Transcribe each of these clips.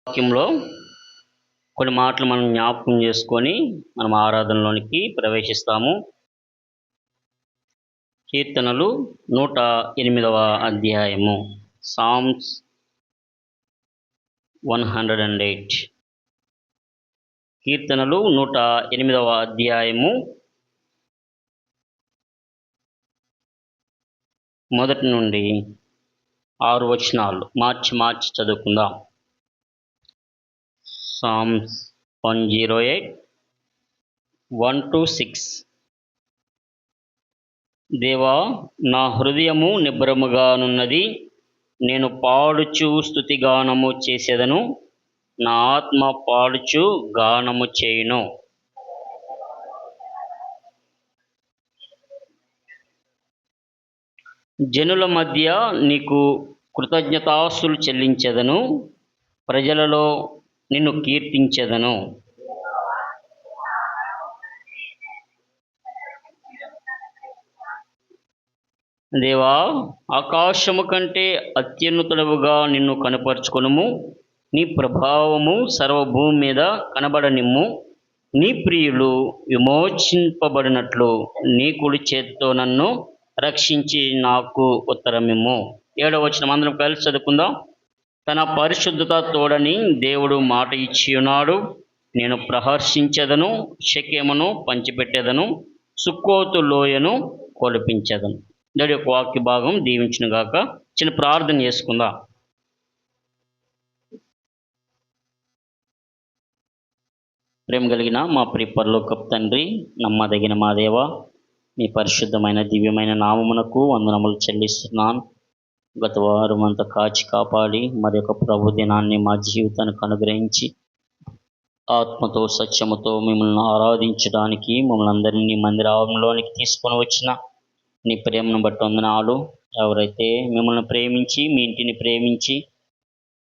వాక్యంలో కొన్ని మాటలు మనం జ్ఞాపకం చేసుకొని మనం ఆరాధనలోనికి ప్రవేశిస్తాము. కీర్తనలు 108వ అధ్యాయము, సామ్స్ 108. కీర్తనలు 108వ అధ్యాయము మొదటి నుండి 6 వచనాలు మార్చి చదువుకుందాం. Psalms 108, 1-6. దేవా, నా హృదయము నిబ్బరముగానున్నది, నేను పాడుచు స్తుతిగానము చేసేదను, నా ఆత్మ పాడుచు గానము చేయును. జనుల మధ్య నీకు కృతజ్ఞతాస్తులు చెల్లించెదను, ప్రజలలో నిన్ను కీర్తించెదను. దేవా, ఆకాశము కంటే అత్యున్నతుడవుగా నిన్ను కనపరుచుకొనుము, నీ ప్రభావము సర్వభూమి మీద కనబడనిమ్ము. నీ ప్రియులు విమోచింపబడినట్లు నీ కుడి చేత్తో నన్ను రక్షించి నాకు ఉత్తరమిమ్ము. 7వ వచనం అందరం కలిసి చదువుకుందాం. తన పరిశుద్ధత తోడని దేవుడు మాట ఇచ్చి ఉన్నాడు. నేను ప్రహర్షించెదను, షెకెమును పంచిపెట్టేదను, సుక్కోతు లోయను కొలిపించెదను. దేవుడి యొక్క వాక్య భాగం దీవించును గాక. చిన్న ప్రార్థన చేసుకుందాం. ప్రేమ కలిగిన మా ప్రియ పరలోకపు తండ్రి, నమ్మదగిన మా దేవ, మీ పరిశుద్ధమైన దివ్యమైన నామమునకు వందనములు చెల్లిస్తున్నాను. గత వారం అంతా కాచి కాపాడి మరి యొక్క ప్రభు దినాన్ని మా జీవితానికి అనుగ్రహించి ఆత్మతో సత్యముతో మిమ్మల్ని ఆరాధించడానికి మమ్మల్ని అందరినీ మందిరంలోనికి తీసుకొని వచ్చిన నీ ప్రేమను బట్టి వందనాలు. ఎవరైతే మిమ్మల్ని ప్రేమించి మీ ఇంటిని ప్రేమించి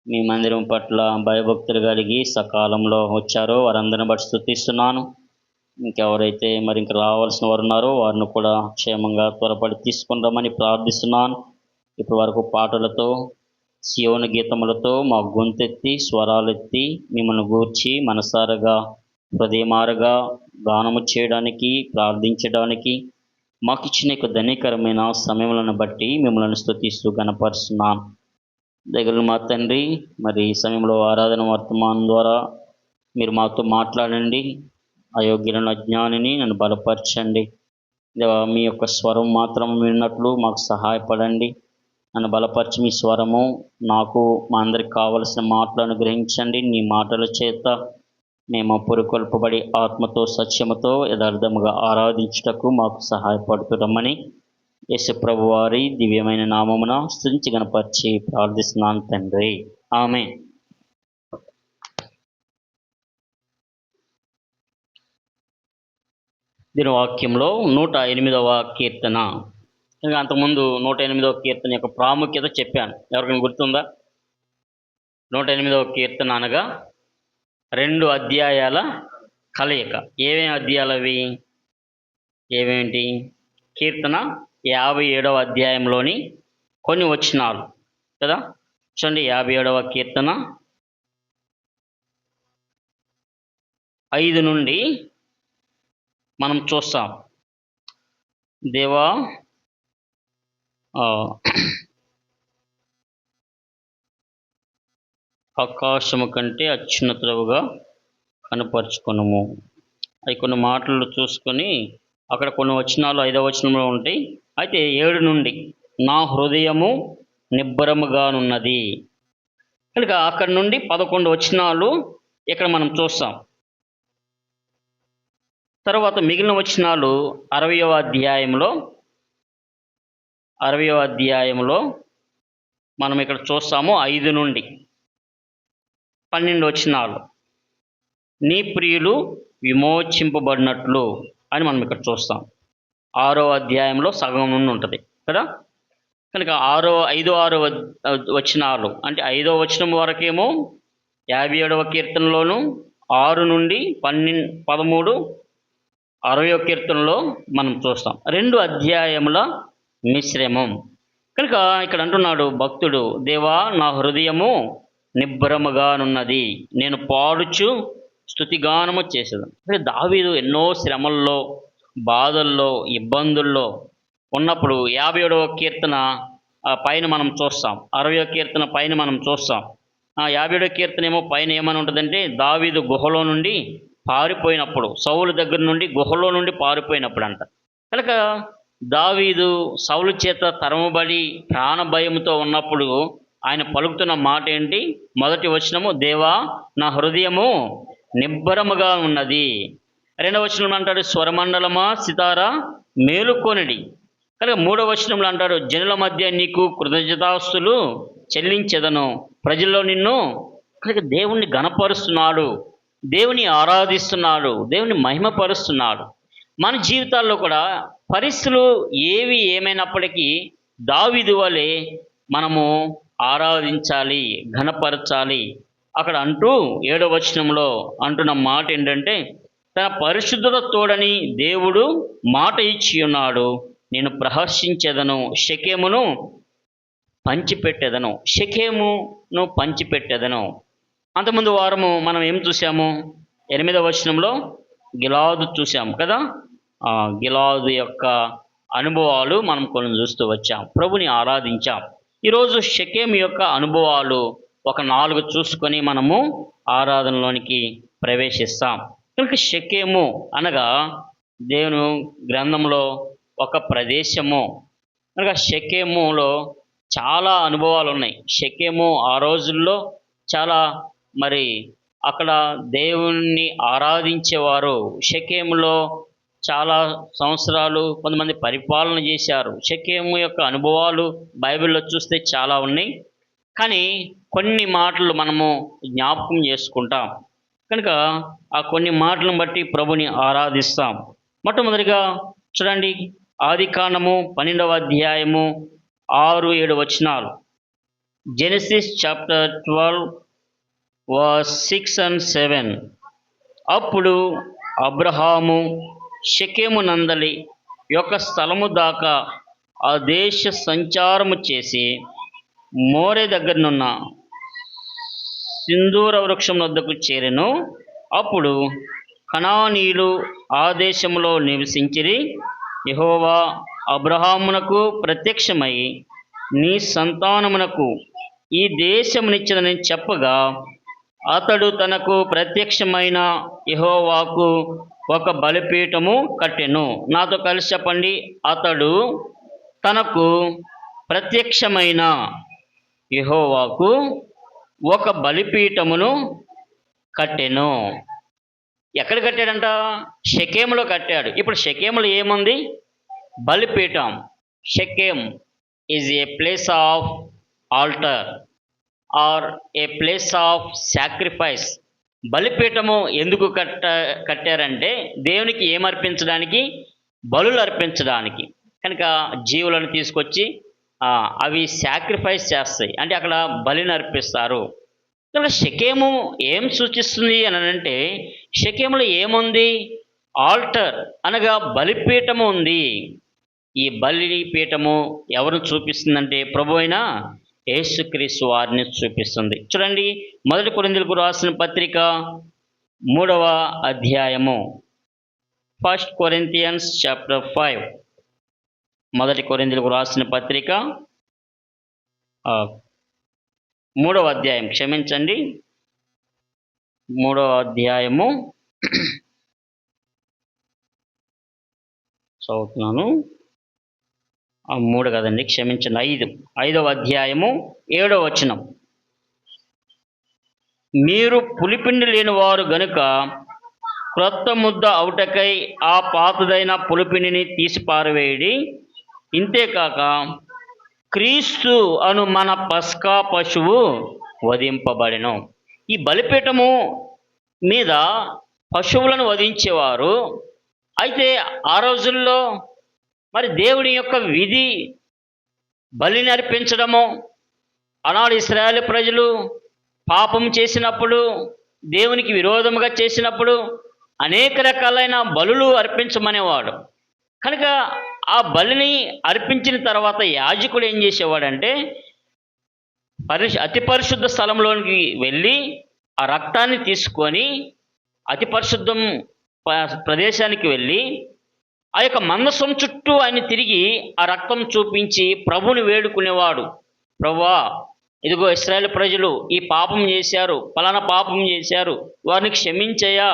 మీ మందిరం పట్ల భయభక్తులు కలిగి సకాలంలో వచ్చారో వారందరిని బట్టి స్తుతిస్తున్నాను. ఇంకెవరైతే మరి ఇంకా రావాల్సిన వారు ఉన్నారో వారిని కూడా క్షేమంగా త్వరపడి తీసుకుని రమ్మని ప్రార్థిస్తున్నాను. ఇప్పటి వరకు పాటలతో, సియోను గీతములతో మా గొంతెత్తి స్వరాలెత్తి మిమ్మల్ని గూర్చి మనసారగా హృదయమారగా గానము చేయడానికి ప్రార్థించడానికి మాకు ఇచ్చిన యొక్క ధన్యకరమైన సమయములను బట్టి మిమ్మల్ని స్తుతిస్తూ గణపరుస్తున్నాను. దగ్గర మా తండ్రి, మరి ఈ సమయంలో ఆరాధన వర్తమానం ద్వారా మీరు మాతో మాట్లాడండి. అయోగ్యులను అజ్ఞానిని నన్ను బలపరచండి. మీ యొక్క స్వరం మాత్రం విన్నట్లు మాకు సహాయపడండి. నన్ను బలపరిచి మీ స్వరము నాకు మా అందరికి కావలసిన మాటలను గ్రహించండి. నీ మాటల చేత మేము పురుకొల్పబడి ఆత్మతో సత్యముతో యథార్థముగా ఆరాధించుటకు మాకు సహాయపడుతురమ్మని యేసు ప్రభు వారి దివ్యమైన నామమున స్తుతించి గణపరిచి ప్రార్థిస్తున్నాను తండ్రి, ఆమేన్. దీని వాక్యంలో 108వ కీర్తన. ఇంకా అంతకుముందు 108వ కీర్తన యొక్క ప్రాముఖ్యత చెప్పాను. ఎవరికైనా గుర్తుందా? 108వ కీర్తన అనగా 2 అధ్యాయాల కలయిక. ఏమేమి అధ్యాయాలు అవి? ఏమేంటి? కీర్తన 57వ అధ్యాయంలోని కొన్ని వచనాలు కదా. చూడండి, 57వ కీర్తన 5 నుండి మనం చూస్తాం. దేవా, ఆకాశము కంటే అత్యున్నతుడవుగా కనపరుచుకొనుము. అవి కొన్ని మాటలు చూసుకొని అక్కడ కొన్ని వచనాలు 5వ వచనంలో ఉంటాయి. అయితే 7 నుండి నా హృదయము నిబ్బరముగానున్నది కనుక అక్కడ నుండి 11 వచనాలు ఇక్కడ మనం చూస్తాం. తర్వాత మిగిలిన వచనాలు 60వ అధ్యాయంలో మనం ఇక్కడ చూస్తాము. 5 నుండి 12 వచనాలు నీ ప్రియులు విమోచింపబడినట్లు అని మనం ఇక్కడ చూస్తాం. 6వ అధ్యాయంలో సగం నుండి ఉంటుంది కదా. కనుక 5-6 వచనాలు అంటే 5వ వచనం వరకేమో 57వ కీర్తనలోను, 6 నుండి 13, 60వ కీర్తనలో మనం చూస్తాం. 2 అధ్యాయముల మిశ్రమం. కనుక ఇక్కడ అంటున్నాడు భక్తుడు, దేవా, నా హృదయము నిబ్బరముగానున్నది. నేను పాడుచు స్తుతిగానము చేసేదను. అంటే దావీదు ఎన్నో శ్రమల్లో, బాధల్లో, ఇబ్బందుల్లో ఉన్నప్పుడు 57వ కీర్తన పైన మనం చూస్తాం. 60వ కీర్తన పైన మనం చూస్తాం. 57వ కీర్తన ఏమో పైన ఏమని ఉంటుందంటే, దావీదు గుహలో నుండి పారిపోయినప్పుడు, సౌలు దగ్గర నుండి గుహలో నుండి పారిపోయినప్పుడు అంట. కనుక దావీదు సౌలు చేత తరమబడి ప్రాణ భయంతో ఉన్నప్పుడు ఆయన పలుకుతున్న మాట ఏంటి? మొదటి వచనము, దేవా నా హృదయము నిబ్బరముగా ఉన్నది. రెండవ వచనంలో అంటాడు, స్వరమండలమా సితారా మేలుకొనిడి. కనుక మూడవ వచనంలో అంటాడు, జనుల మధ్య నీకు కృతజ్ఞతాస్తులు చెల్లించెదను, ప్రజల్లో నిన్ను. కనుక దేవుణ్ణి గణపరుస్తున్నాడు, దేవుని ఆరాధిస్తున్నాడు, దేవుని మహిమపరుస్తున్నాడు. మన జీవితాల్లో కూడా పరిస్థితులు ఏవి ఏమైనప్పటికీ దావీదు వలె మనము ఆరాధించాలి, ఘనపరచాలి. అక్కడ అంటూ 7వ వచనంలో అంటున్న మాట ఏంటంటే, తన పరిశుద్ధత తోడని దేవుడు మాట ఇచ్చి ఉన్నాడు, నేను ప్రహర్షించెదను, షెకెమును పంచిపెట్టెదను. షెకెమును పంచిపెట్టెదను. అంతకుముందు వారము మనం ఏం చూసాము? 8వ వచనంలో గిలాదు చూసాం కదా. గిలాదు యొక్క అనుభవాలు మనం కొన్ని చూస్తూ వచ్చాం, ప్రభుని ఆరాధించాం. ఈరోజు షెకెము యొక్క అనుభవాలు ఒక 4 చూసుకొని మనము ఆరాధనలోనికి ప్రవేశిస్తాం. కనుక షెకెము అనగా దేవుని గ్రంథంలో ఒక ప్రదేశము. కనుక షెకెములో చాలా అనుభవాలు ఉన్నాయి. షెకెము ఆ రోజుల్లో చాలా అక్కడ దేవుణ్ణి ఆరాధించేవారు. షెకెములో చాలా సంవత్సరాలు కొంతమంది పరిపాలన చేశారు. షెకెము యొక్క అనుభవాలు బైబిల్లో చూస్తే చాలా ఉన్నాయి. కానీ కొన్ని మాటలు మనము జ్ఞాపకం చేసుకుంటాం. కనుక ఆ కొన్ని మాటలను బట్టి ప్రభుని ఆరాధిస్తాం. మొట్టమొదటిగా చూడండి, ఆదికాండము 12వ అధ్యాయము 6-7 వచనాలు. Genesis chapter 12 verse 6 and 7. అప్పుడు అబ్రహాము షెకెము నందలి యొక్క స్థలము దాకా ఆ దేశ సంచారము చేసి మోరే దగ్గరనున్న సింధూర వృక్షం వద్దకు చేరెను. అప్పుడు కనానీయులు ఆ దేశంలో నివసించిరి. యెహోవా అబ్రహామునకు ప్రత్యక్షమై, నీ సంతానమునకు ఈ దేశమునిచ్చెదనని చెప్పగా, అతడు తనకు ప్రత్యక్షమైన యెహోవాకు ఒక బలిపీఠము కట్టెను. నాతో కలిసి చెప్పండి, అతడు తనకు ప్రత్యక్షమైన యెహోవాకు ఒక బలిపీఠమును కట్టెను. ఎక్కడ కట్టాడంట? షెకెములో కట్టాడు. ఇప్పుడు షెకెములో ఏముంది? బలిపీఠం. Shechem is a place of altar or a place of sacrifice. బలిపీఠము ఎందుకు కట్టారంటే దేవునికి ఏమర్పించడానికి? బలులు అర్పించడానికి. కనుక జీవులను తీసుకొచ్చి అవి సాక్రిఫైస్ చేస్తాయి, అంటే అక్కడ బలిని అర్పిస్తారు. కనుక షెకెము ఏం సూచిస్తుంది అని అంటే, షెకెములో ఏముంది? ఆల్టర్ అనగా బలిపీఠము ఉంది. ఈ బలిపీఠము ఎవరు చూపిస్తుందంటే ప్రభు అయిన యేసుక్రీస్తు వారిని చూపిస్తుంది. చూడండి, 1 కొరింథీయులకు రాసిన పత్రిక 3వ అధ్యాయము, 1 Corinthians chapter 5. 1 కొరింథీయులకు రాసిన పత్రిక 3వ అధ్యాయం, క్షమించండి, 3వ అధ్యాయము చదువుతున్నాను. 3 కదండి, క్షమించండి, 5వ అధ్యాయము 7వ వచనం. మీరు పులిపిండి లేని వారు గనుక క్రొత్త ముద్ద అవుటకై ఆ పాతదైన పులిపిండిని తీసి పారవేయడి. ఇంతేకాక క్రీస్తు అను మన పస్కా పశువు వధింపబడెను. ఈ బలిపీఠము మీద పశువులను వధించేవారు. అయితే ఆ రోజుల్లో దేవుని యొక్క విధి బలిని అర్పించడము. ఆనాడు ఇశ్రాయేలు ప్రజలు పాపం చేసినప్పుడు, దేవునికి విరోధముగా చేసినప్పుడు అనేక రకాలైన బలులు అర్పించమనేవాడు. కనుక ఆ బలిని అర్పించిన తర్వాత యాజకుడు ఏం చేసేవాడంటే, అతి పరిశుద్ధ స్థలంలోనికి వెళ్ళి ఆ రక్తాన్ని తీసుకొని అతి పరిశుద్ధం ప్రదేశానికి వెళ్ళి ఆ యొక్క మందసం చుట్టూ ఆయన తిరిగి ఆ రక్తం చూపించి ప్రభుని వేడుకునేవాడు. ప్రభువా, ఇదిగో ఇశ్రాయేలు ప్రజలు ఈ పాపం చేశారు, ఫలానా పాపం చేశారు, వారిని క్షమించయ్యా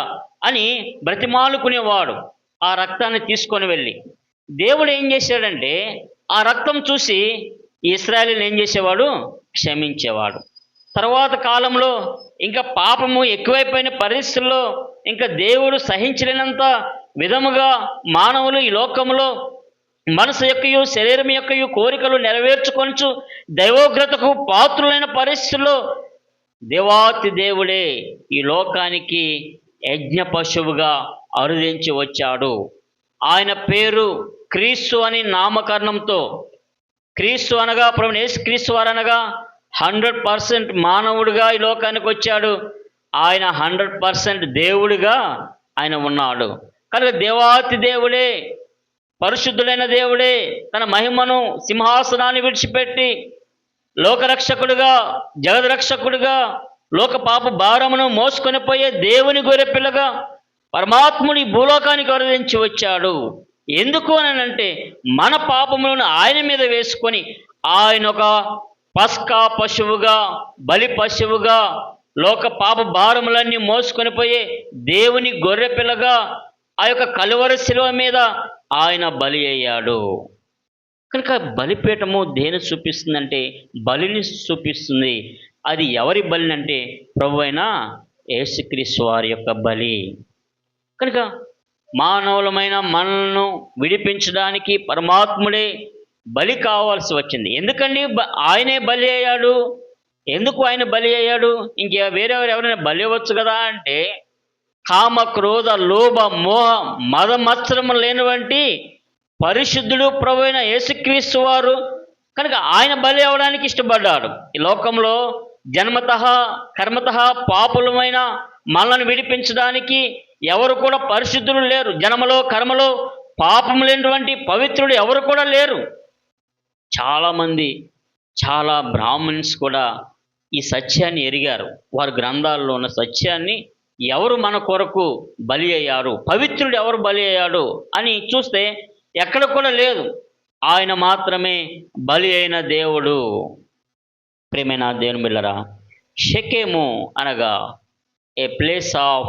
అని బ్రతిమాలుకునేవాడు ఆ రక్తాన్ని తీసుకొని వెళ్ళి. దేవుడు ఏం చేశాడంటే ఆ రక్తం చూసి ఇశ్రాయేలుని ఏం చేసేవాడు? క్షమించేవాడు. తర్వాత కాలంలో ఇంకా పాపము ఎక్కువైపోయిన పరిస్థితుల్లో ఇంకా దేవుడు సహించలేనంత విధముగా మానవులు ఈ లోకంలో మనసు యొక్కయు శరీరం యొక్కయు కోరికలు నెరవేర్చుకొనుచు దైవోగ్రతకు పాత్రులైన పరిస్థితుల్లో దేవాతి దేవుడే ఈ లోకానికి యజ్ఞ పశువుగా అరుదించి వచ్చాడు. ఆయన పేరు క్రీస్తు అని నామకరణంతో, క్రీస్తు అనగా ప్రభువు యేసు క్రీస్తు వారనగా 100% మానవుడిగా ఈ లోకానికి వచ్చాడు. ఆయన 100% దేవుడిగా ఆయన ఉన్నాడు. కనుక దేవాతి దేవుడే, పరిశుద్ధులైన దేవుడే తన మహిమను సింహాసనాన్ని విడిచిపెట్టి లోకరక్షకుడిగా, జగద్రక్షకుడిగా, లోక పాప భారమును మోసుకొని పోయే దేవుని గొర్రెపిల్లగా పరమాత్ముని భూలోకానికి వరదించి వచ్చాడు. ఎందుకు అని అంటే మన పాపములను ఆయన మీద వేసుకొని ఆయన ఒక పస్కా పశువుగా, బలి పశువుగా, లోక పాప భారములన్నీ మోసుకొని పోయే దేవుని గొర్రెపిల్లగా ఆ యొక్క కలువరి శిలువ మీద ఆయన బలి అయ్యాడు. కనుక బలిపీఠము దేని చూపిస్తుందంటే బలిని చూపిస్తుంది. అది ఎవరి బలి అంటే ప్రభు అయిన యేసుక్రీస్తు వారి యొక్క బలి. కనుక మానవులమైన మనలను విడిపించడానికి పరమాత్ముడే బలి కావాల్సి వచ్చింది. ఎందుకండి ఆయనే బలి అయ్యాడు? ఎందుకు ఆయన బలి అయ్యాడు? ఇంకే ఎవరైనా బలి అవ్వచ్చు కదా అంటే కామ క్రోధ లోభ మోహ మద మత్సరము లేనివంటి పరిశుద్ధుడు ప్రభు అయిన యేసుక్రీస్తు వారు కనుక ఆయన బలి అవ్వడానికి ఇష్టపడ్డాడు. ఈ లోకంలో జన్మతః కర్మతః పాపులమైన మనల్ని విడిపించడానికి ఎవరు కూడా పరిశుద్ధులు లేరు. జన్మలో కర్మలో పాపం లేనటువంటి పవిత్రుడు ఎవరు కూడా లేరు. చాలామంది చాలా బ్రాహ్మణ్స్ కూడా ఈ సత్యాన్ని ఎరిగారు. వారి గ్రంథాల్లో ఉన్న సత్యాన్ని ఎవరు మన కొరకు బలి అయ్యారు, పవిత్రుడు ఎవరు బలి అయ్యాడు అని చూస్తే ఎక్కడ కూడా లేదు. ఆయన మాత్రమే బలి అయిన దేవుడు. ప్రియమైన దేవుని బిడ్డలారా, షెకెము అనగా a place of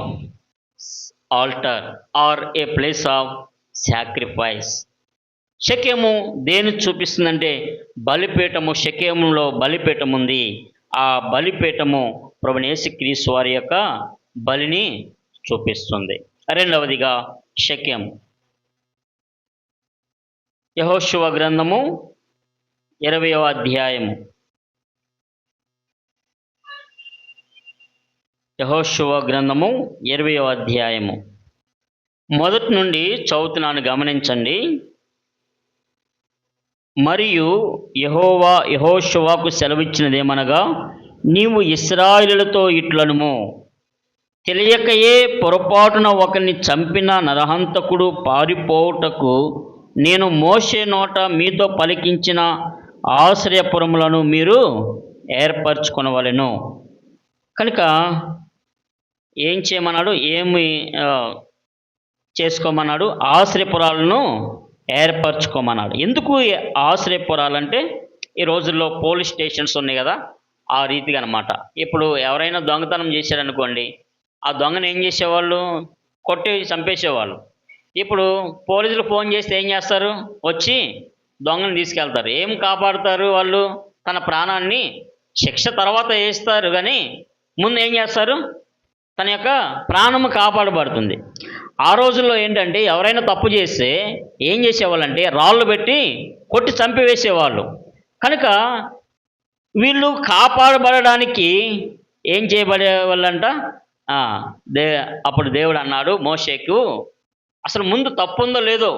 altar or a place of sacrifice. Shechem దేని చూపిస్తుందంటే బలిపీఠము. షెకెములో బలిపీఠం ఉంది. ఆ బలిపీఠము ప్రభువు యేసుక్రీస్తు వారి యొక్క బలిని చూపిస్తుంది. రెండవదిగా షెకెము. యెహోషువ గ్రంథము 20వ అధ్యాయము. యెహోషువ గ్రంథము 20వ అధ్యాయము మొదటి నుండి చదువుతున్నాను, గమనించండి. మరియు యెహోవా యెహోషువకు సెలవిచ్చినదేమనగా, నీవు ఇశ్రాయేలులతో ఇట్లనుము, తెలియకయే పొరపాటున ఒకరిని చంపిన నరహంతకుడు పారిపోవుటకు నేను మోషే నోట మీతో పలికించిన ఆశ్రయపురములను మీరు ఏర్పరచుకొనవలెను. కనుక ఏం చేయమన్నాడు? ఏమి చేసుకోమన్నాడు? ఆశ్రయపురాలను ఏర్పరచుకోమన్నాడు. ఎందుకు ఆశ్రయపురాలంటే ఈ రోజుల్లో పోలీస్ స్టేషన్స్ ఉన్నాయి కదా, ఆ రీతిగా అనమాట. ఇప్పుడు ఎవరైనా దొంగతనం చేశారనుకోండి, ఆ దొంగను ఏం చేసేవాళ్ళు? కొట్టి చంపేసేవాళ్ళు. ఇప్పుడు పోలీసులు ఫోన్ చేస్తే ఏం చేస్తారు? వచ్చి దొంగను తీసుకెళ్తారు. ఏం కాపాడుతారు వాళ్ళు? తన ప్రాణాన్ని శిక్ష తర్వాత వేస్తారు, కానీ ముందు ఏం చేస్తారు? తన యొక్క ప్రాణము కాపాడబడుతుంది. ఆ రోజుల్లో ఏంటంటే ఎవరైనా తప్పు చేస్తే ఏం చేసేవాళ్ళంటే రాళ్ళు పెట్టి కొట్టి చంపివేసేవాళ్ళు. కనుక వీళ్ళు కాపాడబడడానికి ఏం చేయబడేవాళ్ళంట? అప్పుడు దేవుడు అన్నాడు మోషేకు, అసలు ముందు తప్పు ఉందో లేదో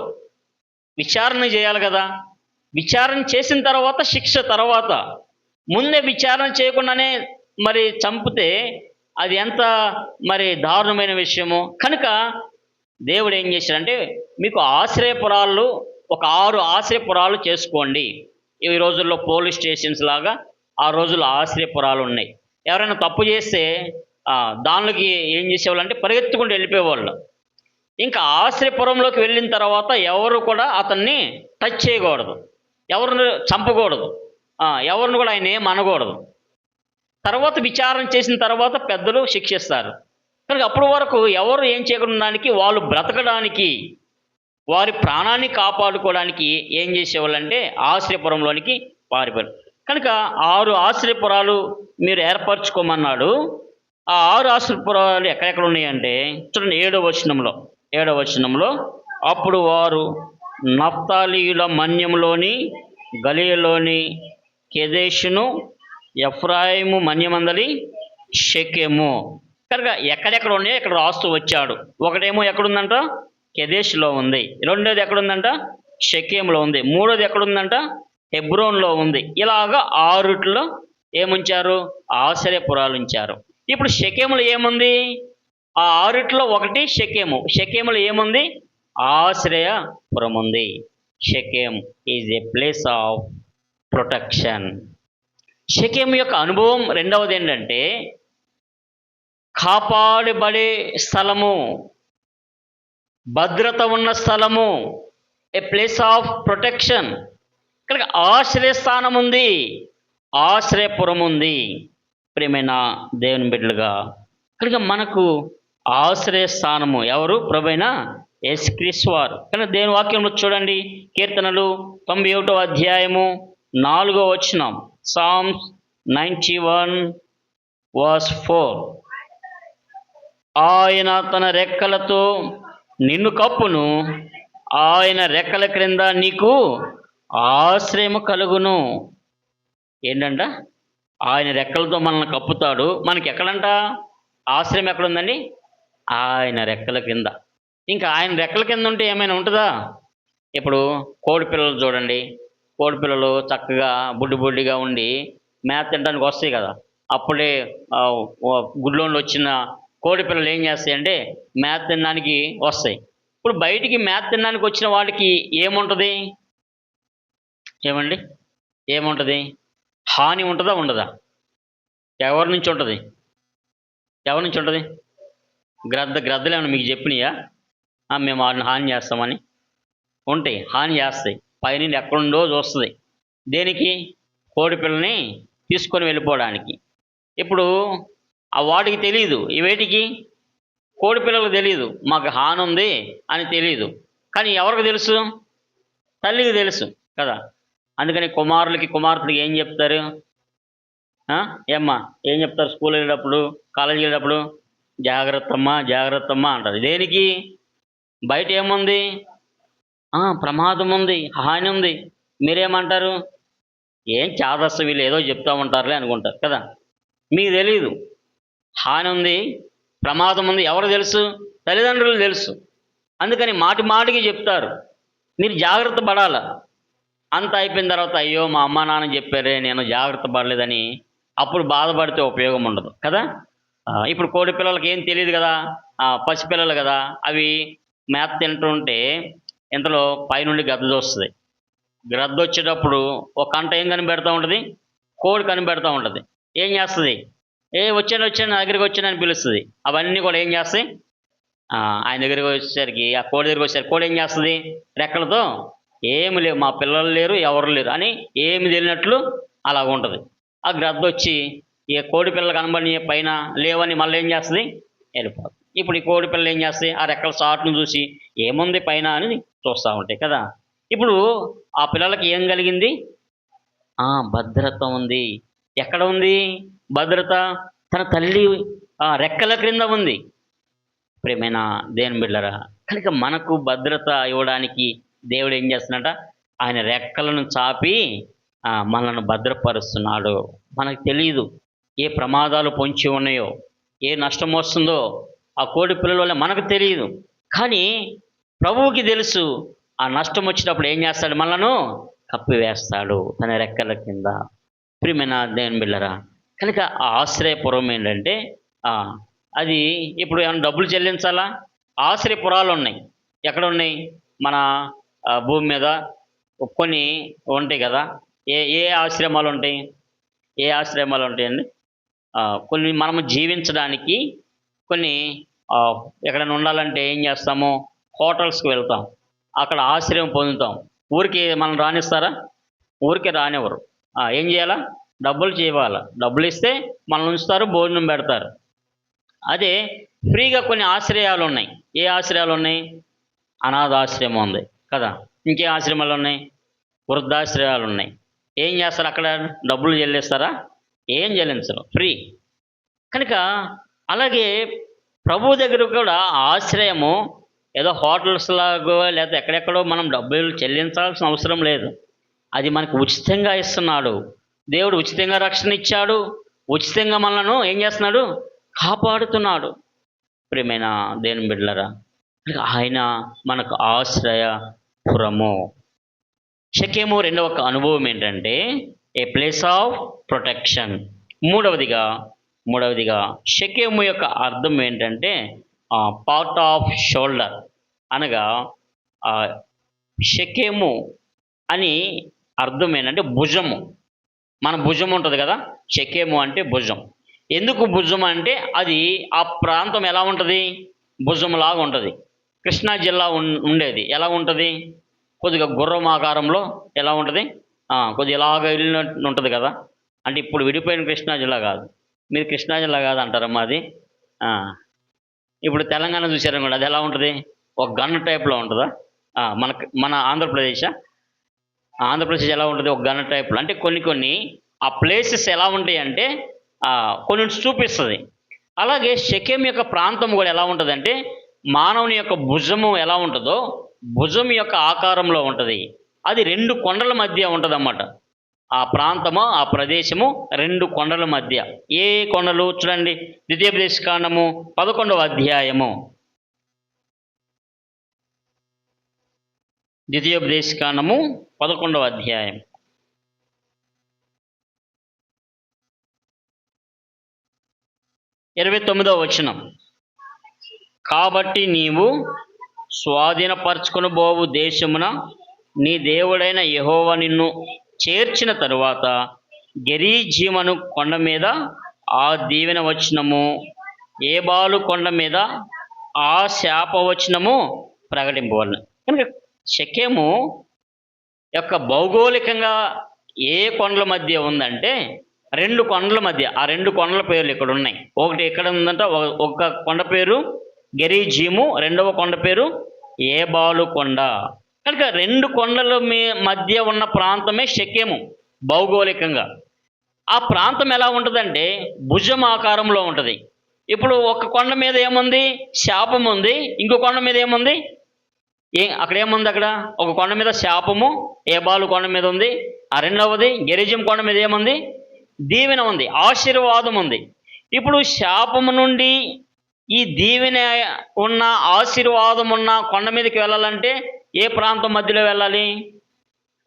విచారణ చేయాలి కదా. విచారణ చేసిన తర్వాత శిక్ష తర్వాత. ముందే విచారణ చేయకుండానే మరి చంపితే అది ఎంత మరి దారుణమైన విషయము. కనుక దేవుడు ఏం చేశాడంటే, మీకు ఆశ్రయపురాలు ఒక 6 ఆశ్రయపురాలు చేసుకోండి. ఈ రోజుల్లో పోలీస్ స్టేషన్స్ లాగా ఆ రోజుల్లో ఆశ్రయపురాలు ఉన్నాయి. ఎవరైనా తప్పు చేస్తే దానిలోకి ఏం చేసేవాళ్ళు అంటే పరిగెత్తుకుంటూ వెళ్ళిపోయేవాళ్ళు. ఇంకా ఆశ్రయపురంలోకి వెళ్ళిన తర్వాత ఎవరు కూడా అతన్ని టచ్ చేయకూడదు, ఎవరిని చంపకూడదు, ఎవరిని కూడా ఆయన ఏం అనకూడదు. తర్వాత విచారణ చేసిన తర్వాత పెద్దలు శిక్షిస్తారు. కనుక అప్పటి వరకు ఎవరు ఏం చేయకుండానికి, వాళ్ళు బ్రతకడానికి, వారి ప్రాణాన్ని కాపాడుకోవడానికి ఏం చేసేవాళ్ళంటే ఆశ్రయపురంలోనికి పారిపోయారు. కనుక 6 ఆశ్రయపురాలు మీరు ఏర్పరచుకోమన్నాడు. ఆ 6 ఆశ్రయపురాలు ఎక్కడెక్కడ ఉన్నాయంటే చూడండి, 7వ వచనంలో అప్పుడు వారు నఫ్తాలీయుల మన్యంలోని గలియలోని కెదేషును, ఎఫ్రాయిము మన్యమందలి షెకెము. కనుక ఎక్కడెక్కడ ఉన్నాయో ఇక్కడ రాస్తూ వచ్చాడు. ఒకటేమో ఎక్కడుందంట, కెదేష్లో ఉంది. రెండోది ఎక్కడుందంట, షెకెంలో ఉంది. మూడోది ఎక్కడుందంట, హెబ్రోన్లో ఉంది. ఇలాగా 6 ఏముంచారు, ఆశ్రయపురాలు ఉంచారు. ఇప్పుడు షెకెములో ఏముంది, ఆ 6 ఒకటి షెకెము. షెకెములో ఏముంది, ఆశ్రయపురం ఉంది. Shechem is a place of protection. Shechem యొక్క అనుభవం రెండవది ఏంటంటే కాపాడబడే స్థలము, భద్రత ఉన్న స్థలము, ఏ ప్లేస్ ఆఫ్ ప్రొటెక్షన్. కనుక ఆశ్రయస్థానం ఉంది, ఆశ్రయపురం ఉంది. ప్రియమైన దేవుని బిడ్డలుగా, కనుక మనకు ఆశ్రయస్థానము ఎవరు, ప్రభువైన యేసుక్రీస్తు వారు. కనుక దేవుని వాక్యంలో చూడండి, కీర్తనలు 91వ అధ్యాయము 4వ వచనం, సామ్స్ 91:4. ఆయన తన రెక్కలతో నిన్ను కప్పును, ఆయన రెక్కల క్రింద నీకు ఆశ్రయము కలుగును. ఏంటంట, ఆయన రెక్కలతో మనల్ని కప్పుతాడు. మనకి ఎక్కడంట ఆశ్రయం ఎక్కడుందండి, ఆయన రెక్కల కింద. ఇంకా ఆయన రెక్కల కింద ఉంటే ఏమైనా ఉంటుందా? ఇప్పుడు కోడి పిల్లలు చూడండి, కోడి పిల్లలు చక్కగా బుడ్డిగా ఉండి మేత తినడానికి వస్తాయి కదా. అప్పుడే గుడ్లోండి వచ్చిన కోడి పిల్లలు ఏం చేస్తాయంటే మేత తినడానికి వస్తాయి. ఇప్పుడు బయటికి మేత తినడానికి వచ్చిన వాటికి ఏముంటుంది, ఏమండి, ఏముంటుంది? హాని ఉంటుందా, ఉండదా? ఎవరి నుంచి ఉంటుంది, ఎవరి నుంచి ఉంటుంది? గ్రద్దలు ఏమన్నా మీకు చెప్పినాయా మేము వాటిని హాని చేస్తామని? ఉంటాయి, హాని చేస్తాయి. పైన ఎక్కడుండో చూస్తుంది. దేనికి? కోడి పిల్లని తీసుకొని వెళ్ళిపోవడానికి. ఇప్పుడు ఆ వాటికి తెలియదు, వేటికి, కోడి పిల్లలకు తెలియదు మాకు హాని ఉంది అని తెలియదు. కానీ ఎవరికి తెలుసు? తల్లికి తెలుసు కదా. అందుకని కుమార్తెలకి ఏం చెప్తారు? ఏమ్మా ఏం చెప్తారు? స్కూల్ వెళ్ళేటప్పుడు, కాలేజీకి వెళ్ళేటప్పుడు జాగ్రత్తమ్మా అంటారు. దేనికి? బయట ఏముంది, ప్రమాదం ఉంది, హాని ఉంది. మీరేమంటారు? ఏం చాదస్సు, వీళ్ళు ఏదో చెప్తా ఉంటారులే అనుకుంటారు కదా. మీకు తెలియదు హాని ఉంది, ప్రమాదం ఉంది. ఎవరు తెలుసు? తల్లిదండ్రులు తెలుసు. అందుకని మాటికి చెప్తారు, మీరు జాగ్రత్త పడాల. అంత అయిపోయిన తర్వాత అయ్యో మా అమ్మ నాన్న చెప్పారే, నేను జాగ్రత్త పడలేదని అప్పుడు బాధపడితే ఉపయోగం ఉండదు కదా. ఇప్పుడు కోడి పిల్లలకి ఏం తెలియదు కదా, పసిపిల్లలు కదా. అవి మేత తింటుంటే ఇంతలో పైనుండి గద్ద వస్తుంది. గ్రద్ద వచ్చేటప్పుడు ఒక కంట ఏం కనిపెడతా ఉంటుంది, కోడి కనిపెడతా ఉంటుంది. ఏం చేస్తుంది? వచ్చాను నా దగ్గరికి వచ్చానని పిలుస్తుంది. అవన్నీ కూడా ఏం చేస్తాయి? ఆయన దగ్గరికి వచ్చేసరికి, ఆ కోడి దగ్గరికి వచ్చేసరికి కోడి ఏం చేస్తుంది? రెక్కలతో ఏమి లేవు, మా పిల్లలు లేరు, ఎవరు లేరు అని ఏమి తెలియనట్లు అలా ఉంటుంది. ఆ గ్రద్ద వచ్చి ఈ కోడి పిల్లలు కనబడి పైన లేవని మళ్ళీ ఏం చేస్తుంది? వెళ్ళిపోతుంది. ఇప్పుడు ఈ కోడి పిల్లలు ఏం చేస్తాయి? ఆ రెక్కల సాటును చూసి ఏముంది పైన అని చూస్తూ ఉంటాయి కదా. ఇప్పుడు ఆ పిల్లలకి ఏం కలిగింది? భద్రత ఉంది. ఎక్కడ ఉంది భద్రత? తన తల్లి రెక్కల క్రింద ఉంది. ప్రియమైన దేవుని బిడ్డలారా, కనుక మనకు భద్రత ఇవ్వడానికి దేవుడు ఏం చేస్తున్నాడ? ఆయన రెక్కలను చాపి మనల్ని భద్రపరుస్తున్నాడు. మనకు తెలియదు ఏ ప్రమాదాలు పొంచి ఉన్నాయో, ఏ నష్టం వస్తుందో ఆ కోడి పిల్లల వల్ల మనకు తెలియదు. కానీ ప్రభువుకి తెలుసు. ఆ నష్టం వచ్చినప్పుడు ఏం చేస్తాడు? మనలను కప్పివేస్తాడు తన రెక్కల కింద. ప్రియమైన దేవుని బిడ్డలారా, కనుక ఆ ఆశ్రయపురం ఏంటంటే అది ఇప్పుడు ఏమైనా డబ్బులు చెల్లించాలా? ఆశ్రయపురాలు ఉన్నాయి. ఎక్కడ ఉన్నాయి? మన భూమి మీద కొన్ని ఉంటాయి కదా. ఏ ఆశ్రమాలు ఉంటాయి? ఏ ఆశ్రమాలు ఉంటాయండి? కొన్ని మనము జీవించడానికి కొన్ని ఎక్కడైనా ఉండాలంటే ఏం చేస్తాము? హోటల్స్‌కి వెళ్తాం. అక్కడ ఆశ్రయం పొందుతాం. ఊరికే మనల్ని రానిస్తారా? ఊరికే రానివ్వరు. ఏం చేయాలా? డబ్బులు ఇవ్వాలా. డబ్బులిస్తే మనల్ని ఉంచుతారు, భోజనం పెడతారు. అదే ఫ్రీగా కొన్ని ఆశ్రయాలున్నాయి. ఏ ఆశ్రయాలున్నాయి? అనాథాశ్రమం ఉంది కదా! ఇంకే ఆశ్రమాలున్నాయి? వృద్ధాశ్రయాలున్నాయి. ఏం చేస్తారు అక్కడ? డబ్బులు చెల్లిస్తారా? ఏం చెల్లించరు. ఫ్రీ. కనుక అలాగే ప్రభువు దగ్గర కూడా ఆశ్రయము ఏదో హోటల్స్‌లాగో లేతే ఎక్కడెక్కడో మనం డబ్బులు చెల్లించాల్సిన అవసరం లేదు. అది మనకు ఉచితంగా ఇస్తున్నాడు. దేవుడు ఉచితంగా రక్షణ ఇచ్చాడు. ఉచితంగా మనలను ఏం చేస్తున్నాడు? కాపాడుతున్నాడు. ప్రియమైన దేవుని బిడ్డలారా, ఆయన మనకు ఆశ్రయపురము. షెకెము రెండవ అనుభవం ఏంటంటే ఏ ప్లేస్ ఆఫ్ ప్రొటెక్షన్. మూడవదిగా మూడవదిగా షెకెము యొక్క అర్థం ఏంటంటే పార్ట్ ఆఫ్ షోల్డర్ అనగా షెకెము అని అర్థం ఏంటంటే భుజము. మన భుజం ఉంటుంది కదా, షెకెము అంటే భుజం. ఎందుకు భుజం అంటే అది ఆ ప్రాంతం ఎలా ఉంటుంది? భుజంలాగా ఉంటుంది. కృష్ణా జిల్లా ఉండేది ఎలా ఉంటుంది? కొద్దిగా గుర్రం ఆకారంలో ఎలా ఉంటుంది? కొద్దిగా ఇలాగ వెళ్ళినట్టు ఉంటుంది కదా. అంటే ఇప్పుడు విడిపోయిన కృష్ణా జిల్లా కాదు. మీరు కృష్ణా జిల్లా కాదు అంటారమ్మా అది. ఇప్పుడు తెలంగాణ చూసారనుకోండి, అది ఎలా ఉంటుంది? ఒక గన్ టైప్లో ఉంటుందా? మన మన ఆంధ్రప్రదేశ్ ఆంధ్రప్రదేశ్ ఎలా ఉంటుంది? ఒక గన్ టైప్లో. అంటే కొన్ని కొన్ని ఆ ప్లేసెస్ ఎలా ఉంటాయి అంటే కొన్ని చూపిస్తుంది. అలాగే షెకెం యొక్క ప్రాంతం కూడా ఎలా ఉంటుందంటే మానవుని యొక్క భుజము ఎలా ఉంటుందో భుజం యొక్క ఆకారంలో ఉంటుంది. అది 2 కొండల మధ్య ఉంటుందన్నమాట. ఆ ప్రాంతము, ఆ ప్రదేశము 2 కొండల మధ్య. ఏ కొండలు? చూడండి, ద్వితీయోపదేశకాండము 11వ అధ్యాయము. ద్వితీయోపదేశకాండము 11వ అధ్యాయం. 29వ వచనం. కాబట్టి నీవు స్వాధీనపరచుకొనబోవు దేశమున నీ దేవుడైన యెహోవా నిన్ను చేర్చిన తరువాత గెరీజీమను కొండ మీద ఆ దీవెన వచనము, ఏబాలు కొండ మీద ఆ శాపవచనము ప్రకటింపవలెను. కనుక షెకెము యొక్క భౌగోళికంగా ఏ కొండల మధ్య ఉందంటే 2 కొండల మధ్య. ఆ 2 కొండల పేర్లు ఇక్కడ ఉన్నాయి. ఒకటి ఎక్కడ ఉందంటే ఒక కొండ పేరు గెరీజీము, రెండవ కొండ పేరు ఏబాలు కొండ. కనుక 2 కొండల మధ్య ఉన్న ప్రాంతమే షెకెము భౌగోళికంగా. ఆ ప్రాంతం ఎలా ఉంటుందంటే భుజం ఆకారంలో ఉంటుంది. ఇప్పుడు ఒక కొండ మీద ఏముంది? శాపం ఉంది. ఇంకో కొండ మీద ఏముంది? అక్కడ ఏముంది? అక్కడ ఒక కొండ మీద శాపము ఏబాలు కొండ మీద ఉంది. ఆ రెండవది గెరిజిం కొండ మీద ఏముంది? దీవెన ఉంది, ఆశీర్వాదం ఉంది. ఇప్పుడు శాపము నుండి ఈ దీవెన ఉన్న ఆశీర్వాదం ఉన్న కొండ మీదకి వెళ్ళాలంటే ఏ ప్రాంతం మధ్యలో వెళ్ళాలి?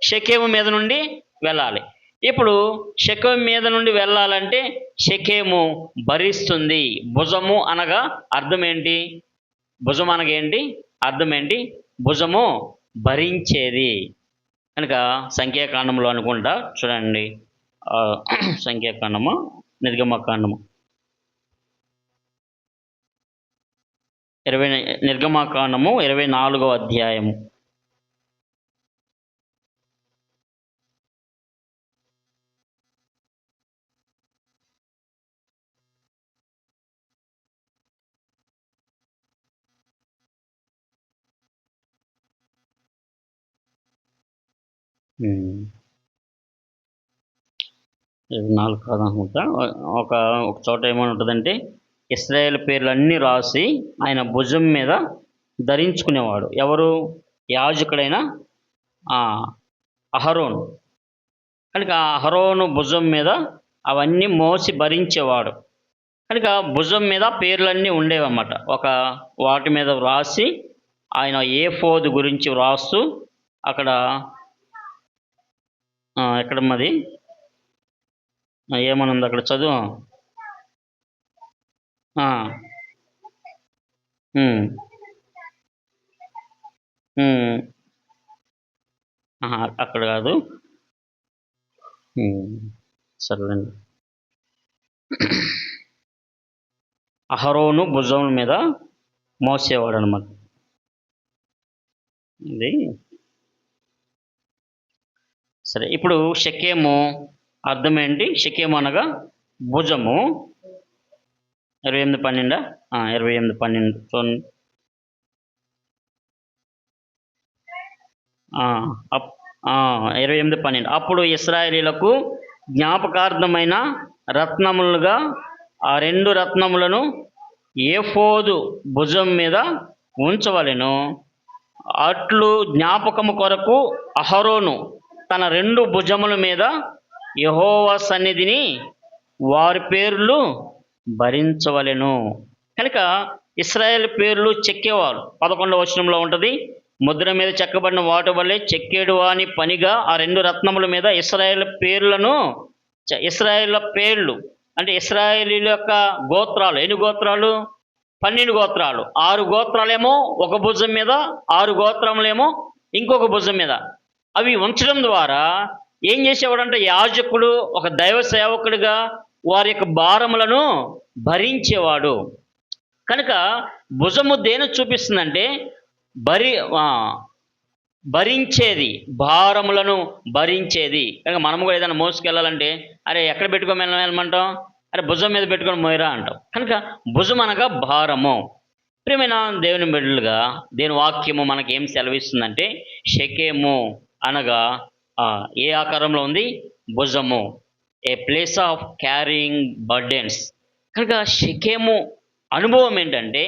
షెకెము మీద నుండి వెళ్ళాలి. ఇప్పుడు షెకెము మీద నుండి వెళ్ళాలంటే షెకెము భరిస్తుంది. భుజము అనగా అర్థం ఏంటి? భుజం అనగా ఏంటి? అర్థం ఏంటి? భుజము భరించేది. కనుక సంఖ్యాకాండంలో అనుకుంటా చూడండి, సంఖ్యాకాండము నిర్గమకాండము 24వ అధ్యాయము. నాలుగు కాదనుకుంటా. ఒక చోట ఏమని ఉంటుందంటే ఇశ్రాయేల్ పేర్లన్నీ రాసి ఆయన భుజం మీద ధరించుకునేవాడు. ఎవరు? యాజకుడైన అహరోను. కనుక అహరోను భుజం మీద అవన్నీ మోసి భరించేవాడు. కనుక భుజం మీద పేర్లన్నీ ఉండేవన్నమాట. వాటి మీద వ్రాసి ఆయన ఏఫోదు గురించి వ్రాస్తూ అక్కడ ఎక్కడ మరి ఏమనుంది అక్కడ చదువు. అక్కడ కాదు. సరేనండి. అహరోను భుజం మీద మోసేవాడు అనమాట. ఇది సరే. ఇప్పుడు షెకెము అర్థం ఏంటి? షెకెము అనగా భుజము. 28:12 28:12 చూడండి. ఆ, అప్ 28:12 అప్పుడు ఇశ్రాయేలీయులకు జ్ఞాపకార్థమైన రత్నములుగా ఆ 2 రత్నములను ఏఫోదు భుజం మీద ఉంచవలెను. అట్లు జ్ఞాపకము కొరకు అహరోను తన 2 భుజముల మీద యెహోవా సన్నిధిని వారి పేర్లు భరించవలెను. కనుక ఇశ్రాయేల్ పేర్లు చెక్కేవారు. 11వ వచనంలో ఉంటుంది, ముద్ర మీద చెక్కబడిన వాటి వల్లే చెక్కేడు అని పనిగా ఆ 2 రత్నముల మీద ఇశ్రాయేల్ పేర్లను, ఇశ్రాయేల్ పేర్లు అంటే ఇశ్రాయేలీల యొక్క గోత్రాలు. ఎన్ని గోత్రాలు? 12 గోత్రాలు. 6 గోత్రాలేమో ఒక భుజం మీద, 6 గోత్రములేమో ఇంకొక భుజం మీద. అవి ఉంచడం ద్వారా ఏం చేసేవాడంటే యాజకుడు ఒక దైవ సేవకుడిగా వారి యొక్క భారములను భరించేవాడు. కనుక భుజము దేని చూపిస్తుందంటే భరించేది, భారములను భరించేది. కనుక మనము కూడా ఏదైనా మోసుకెళ్ళాలంటే అరే ఎక్కడ పెట్టుకొని వెళ్ళమంటాం? అరే భుజం మీద పెట్టుకొని మోయరా అంటాం. కనుక భుజం అనగా భారము. ప్రియమైన దేవుని బిడ్డలుగా దేవుని వాక్యము మనకి ఏం సెలవిస్తుందంటే షెకెము అనగా ఏ ఆకారంలో ఉంది? భుజము, ఏ ప్లేస్ ఆఫ్ క్యారింగ్ బర్డెన్స్. కనుక షెకెము అనుభవం ఏంటంటే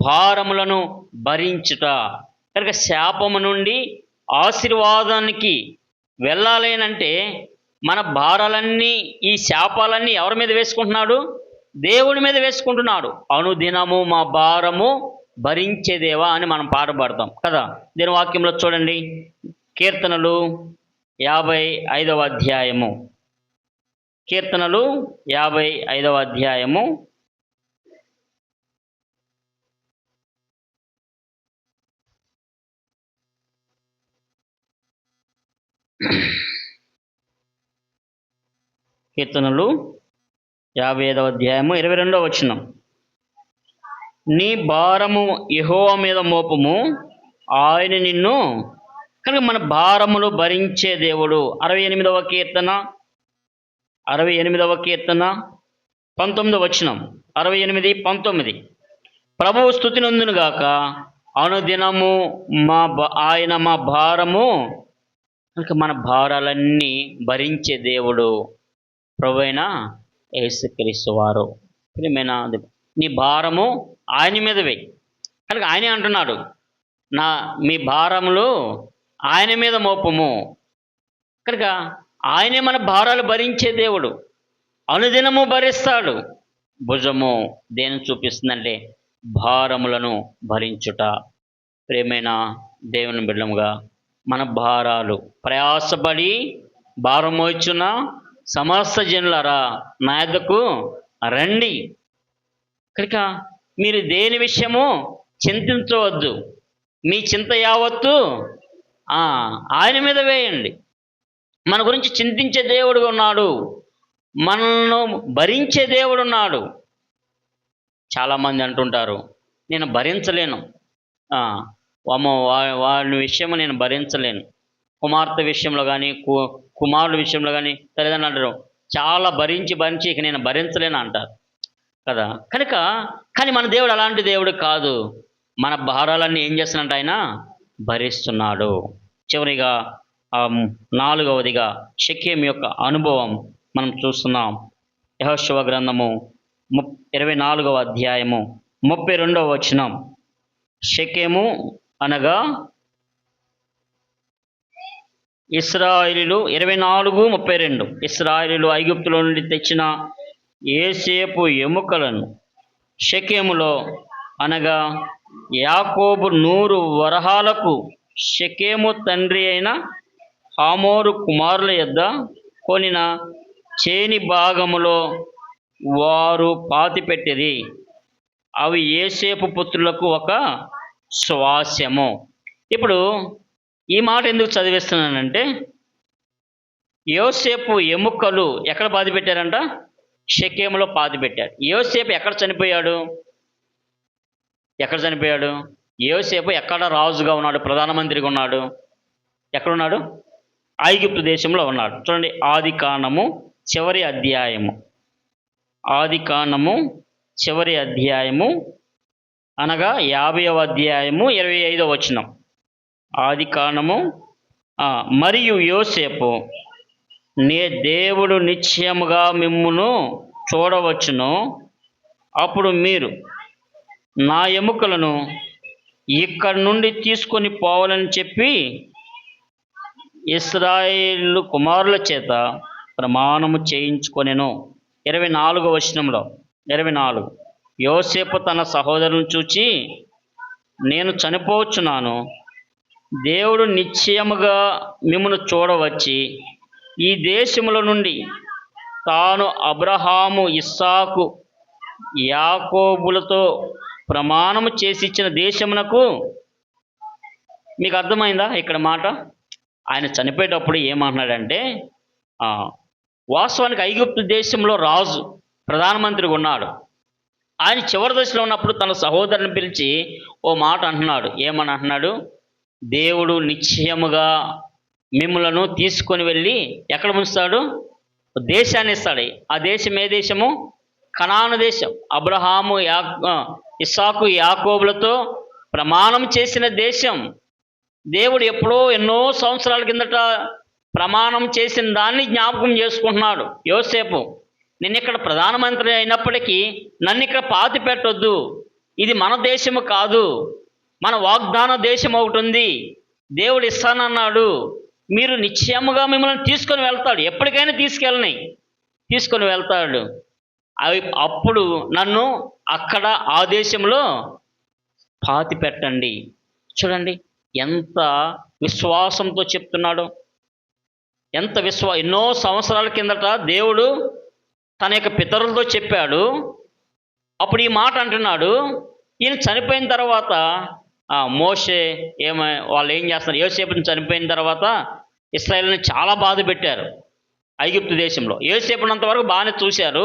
భారములను భరించుట. కనుక శాపము నుండి ఆశీర్వాదానికి వెళ్ళాలేనంటే మన భారాలన్నీ, ఈ శాపాలన్నీ ఎవరి మీద వేసుకుంటున్నాడు? దేవుడి మీద వేసుకుంటున్నాడు. అనుదినము మా భారము భరించేదేవా అని మనం పాట పాడతాం కదా. దీని వాక్యంలో చూడండి, కీర్తనలు 55వ అధ్యాయము. కీర్తనలు 55వ అధ్యాయము 22వ వచనం. నీ భారము యెహోవా మీద మోపము, ఆయన నిన్ను. కనుక మన భారములు భరించే దేవుడు. 68వ కీర్తన 19వ వచనం. 68:19 ప్రభువు స్తుతి నందును గాక, అనుదినము ఆయన మా భారము. కనుక మన భారాలన్నీ భరించే దేవుడు ప్రభువైన యేసుక్రీస్తు వారు. ప్రియమైన నీ భారము ఆయన మీద వేయి. కనుక ఆయనే అంటున్నాడు, మీ భారములు ఆయన మీద మోపము. కనుక ఆయనే మన భారాలు భరించే దేవుడు, అనుదినము భరిస్తాడు. భుజము దేని చూపిస్తుందంటే భారములను భరించుట. ప్రియమైన దేవుని బిడ్డముగా మన భారాలు, ప్రయాసపడి భారం మోచున్న సమస్త జనులారా నా యొద్దకు రండి. కనుక మీరు దేని విషయము చింతించవద్దు. మీ చింత యావత్తు ఆయన మీద వేయండి. మన గురించి చింతించే దేవుడు ఉన్నాడు, మనల్ని భరించే దేవుడు ఉన్నాడు. చాలామంది అంటుంటారు, నేను భరించలేను, వాడి విషయము నేను భరించలేను. కుమార్తె విషయంలో కానీ, కుమారుడు విషయంలో కానీ తల్లిదండ్రులు అంటారు, చాలా భరించి ఇక నేను భరించలేను అంటారు కదా. కానీ మన దేవుడు అలాంటి దేవుడు కాదు. మన భారాలన్నీ ఏం చేస్తున్నట్టు ఆయన భరిస్తున్నాడు. చివరిగా 4వదిగా షెకెము యొక్క అనుభవం మనం చూస్తున్నాం. యెహోషువ గ్రంథము 24వ అధ్యాయము 32వ వచనం. షెకెము అనగా ఇశ్రాయేలీయులు 24:32 ఇశ్రాయేలీయులు ఐగుప్తులో నుండి తెచ్చిన యోసేపు ఎముకలను షెకెములో అనగా యాకోబు 100 వరహాలకు షెకెము తండ్రి అయిన హమోరు కుమారుల యొద్ద కొనిన చేని భాగములో వారు పాతిపెట్టిరి. అవి యోసేపు పుత్రులకు ఒక స్వాస్యము. ఇప్పుడు ఈ మాట ఎందుకు చదివిస్తున్నానంటే యోసేపు ఎముకలు ఎక్కడ పాతి పెట్టారంట? షెకెములో పాతి పెట్టారు. యోసేపు ఎక్కడ చనిపోయాడు? ఎక్కడ చనిపోయాడు? యోసేపు ఎక్కడ రాజుగా ఉన్నాడు, ప్రధానమంత్రిగా ఉన్నాడు? ఎక్కడున్నాడు? ఐగుప్తు దేశంలో ఉన్నాడు. చూడండి, ఆది కాండము చివరి అధ్యాయము. ఆది కాండము చివరి అధ్యాయము అనగా 50వ అధ్యాయము 25వ వచనం. ఆది కాండము. మరియు యోసేపు, దేవుడు నిశ్చయముగా మిమ్మును చూడవచ్చును, అప్పుడు మీరు నా ఎముకలను ఇక్కడి నుండి తీసుకొని పోవాలని చెప్పి ఇశ్రాయేలు కుమారుల చేత ప్రమాణము చేయించుకొనెను. 24వ వచనంలో 24, యోసేపు తన సహోదరులను చూచి, నేను చనిపోవచ్చున్నాను, దేవుడు నిశ్చయముగా మిమ్మల్ని చూడవచ్చి ఈ దేశముల నుండి తాను అబ్రహాము, ఇస్సాకు, యాకోబులతో ప్రమాణము చేసి ఇచ్చిన దేశమునకు. మీకు అర్థమైందా ఇక్కడ మాట? ఆయన చనిపోయేటప్పుడు ఏమంటున్నాడంటే, వాస్తవానికి ఐగుప్తు దేశంలో రాజు, ప్రధానమంత్రిగా ఉన్నాడు. ఆయన చివరి దశలో ఉన్నప్పుడు తన సహోదరుని పిలిచి ఓ మాట అంటున్నాడు. ఏమని అంటున్నాడు? దేవుడు నిశ్చయముగా మిమ్ములను తీసుకొని వెళ్ళి ఎక్కడ ఉంచుతాడు? దేశాన్ని ఇస్తాడు. ఆ దేశం ఏ దేశము? కనాను దేశం. అబ్రహాము, ఇస్సాకు, యాకోబులతో ప్రమాణం చేసిన దేశం. దేవుడు ఎప్పుడో ఎన్నో సంవత్సరాల కిందట ప్రమాణం చేసిన దాన్ని జ్ఞాపకం చేసుకుంటున్నాడు. యోసేపు, నేను ఇక్కడ ప్రధానమంత్రి అయినప్పటికీ నన్ను ఇక్కడ పాతి పెట్టొద్దు, ఇది మన దేశము కాదు, మన వాగ్దాన దేశం ఒకటి ఉంది, దేవుడు ఇస్తానన్నాడు, మీరు నిశ్చయముగా మిమ్మల్ని తీసుకొని వెళ్తాడు, ఎప్పటికైనా తీసుకొని వెళ్తాడు. అప్పుడు నన్ను అక్కడ ఆ దేశంలో పాతి పెట్టండి. చూడండి ఎంత విశ్వాసంతో చెప్తున్నాడు. ఎన్నో సంవత్సరాల కిందట దేవుడు తన యొక్క పితరులతో చెప్పాడు. అప్పుడు ఈ మాట అంటున్నాడు. ఈయన చనిపోయిన తర్వాత మోషే వాళ్ళు ఏం చేస్తున్నారు? యోసేపుని చనిపోయిన తర్వాత ఇశ్రాయేలుని చాలా బాధ పెట్టారు ఐగుప్తు దేశంలో. యోసేపునంత వరకు బాగానే చూశారు.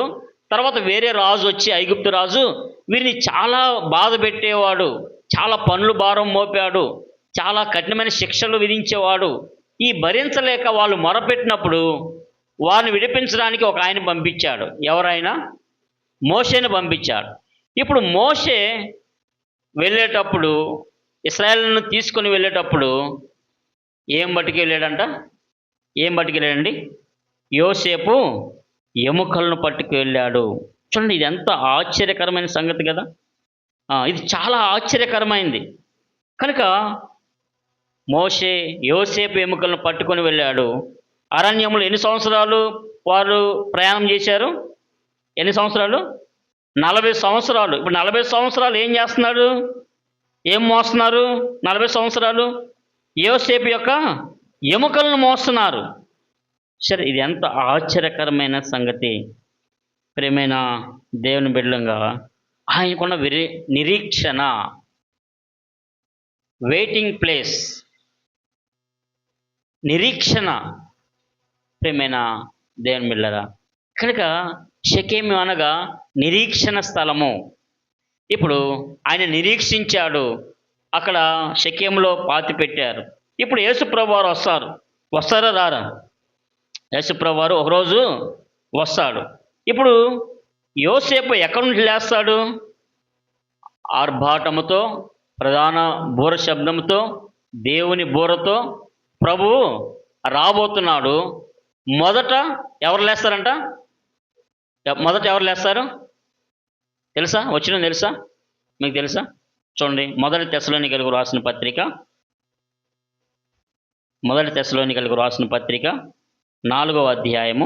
తర్వాత వేరే రాజు వచ్చి, ఐగుప్తు రాజు, వీరిని చాలా బాధ పెట్టేవాడు, చాలా పనులు భారం మోపాడు, చాలా కఠినమైన శిక్షలు విధించేవాడు. ఈ భరించలేక వాళ్ళు మొరపెట్టినప్పుడు వారిని విడిపించడానికి ఒక ఆయన పంపించాడు. ఎవరైనా? మోషేని పంపించాడు. ఇప్పుడు మోషే వెళ్ళేటప్పుడు, ఇశ్రాయేలును తీసుకొని వెళ్ళేటప్పుడు ఏం పట్టుకెళ్ళాడండి? యోసేపు ఎముకలను పట్టుకువెళ్ళాడు. చూడండి, ఇది ఎంత ఆశ్చర్యకరమైన సంగతి కదా. ఇది చాలా ఆశ్చర్యకరమైంది. కనుక మోషే యోసేపు ఎముకలను పట్టుకొని వెళ్ళాడు. అరణ్యంలో ఎన్ని సంవత్సరాలు వారు ప్రయాణం చేశారు? ఎన్ని సంవత్సరాలు? 40 సంవత్సరాలు. ఇప్పుడు 40 సంవత్సరాలు ఏం చేస్తున్నాడు? ఏం మోస్తున్నారు? 40 సంవత్సరాలు యోసేపు యొక్క ఎముకలను మోస్తున్నారు. సరే, ఇది ఎంత ఆశ్చర్యకరమైన సంగతి. ప్రియమైన దేవుని బిడ్డలంగా ఆయనకున్న నిరీక్షణ, వెయిటింగ్ ప్లేస్, నిరీక్షణ. ప్రియమైన దేవుని బిడ్డలారా, కనుక షెకెము అనగా నిరీక్షణ స్థలము. ఇప్పుడు ఆయన నిరీక్షించాడు. అక్కడ షెకెములో పాతి పెట్టారు. ఇప్పుడు యేసుప్రభు వారు వస్తారా రారా? యేసుప్రభు వారు ఒకరోజు వస్తాడు. ఇప్పుడు యోసేపు ఎక్కడి నుంచి లేస్తాడు? ఆర్భాటముతో, ప్రధాన బూర శబ్దంతో, దేవుని బూరతో ప్రభువు రాబోతున్నాడు. మొదట ఎవరు లేస్తారంట? మొదట ఎవరు లేస్తారు తెలుసా? తెలుసా? మీకు తెలుసా? చూడండి, మొదటి తెస్సలోనికీయులకు రాసిన పత్రిక 4వ అధ్యాయము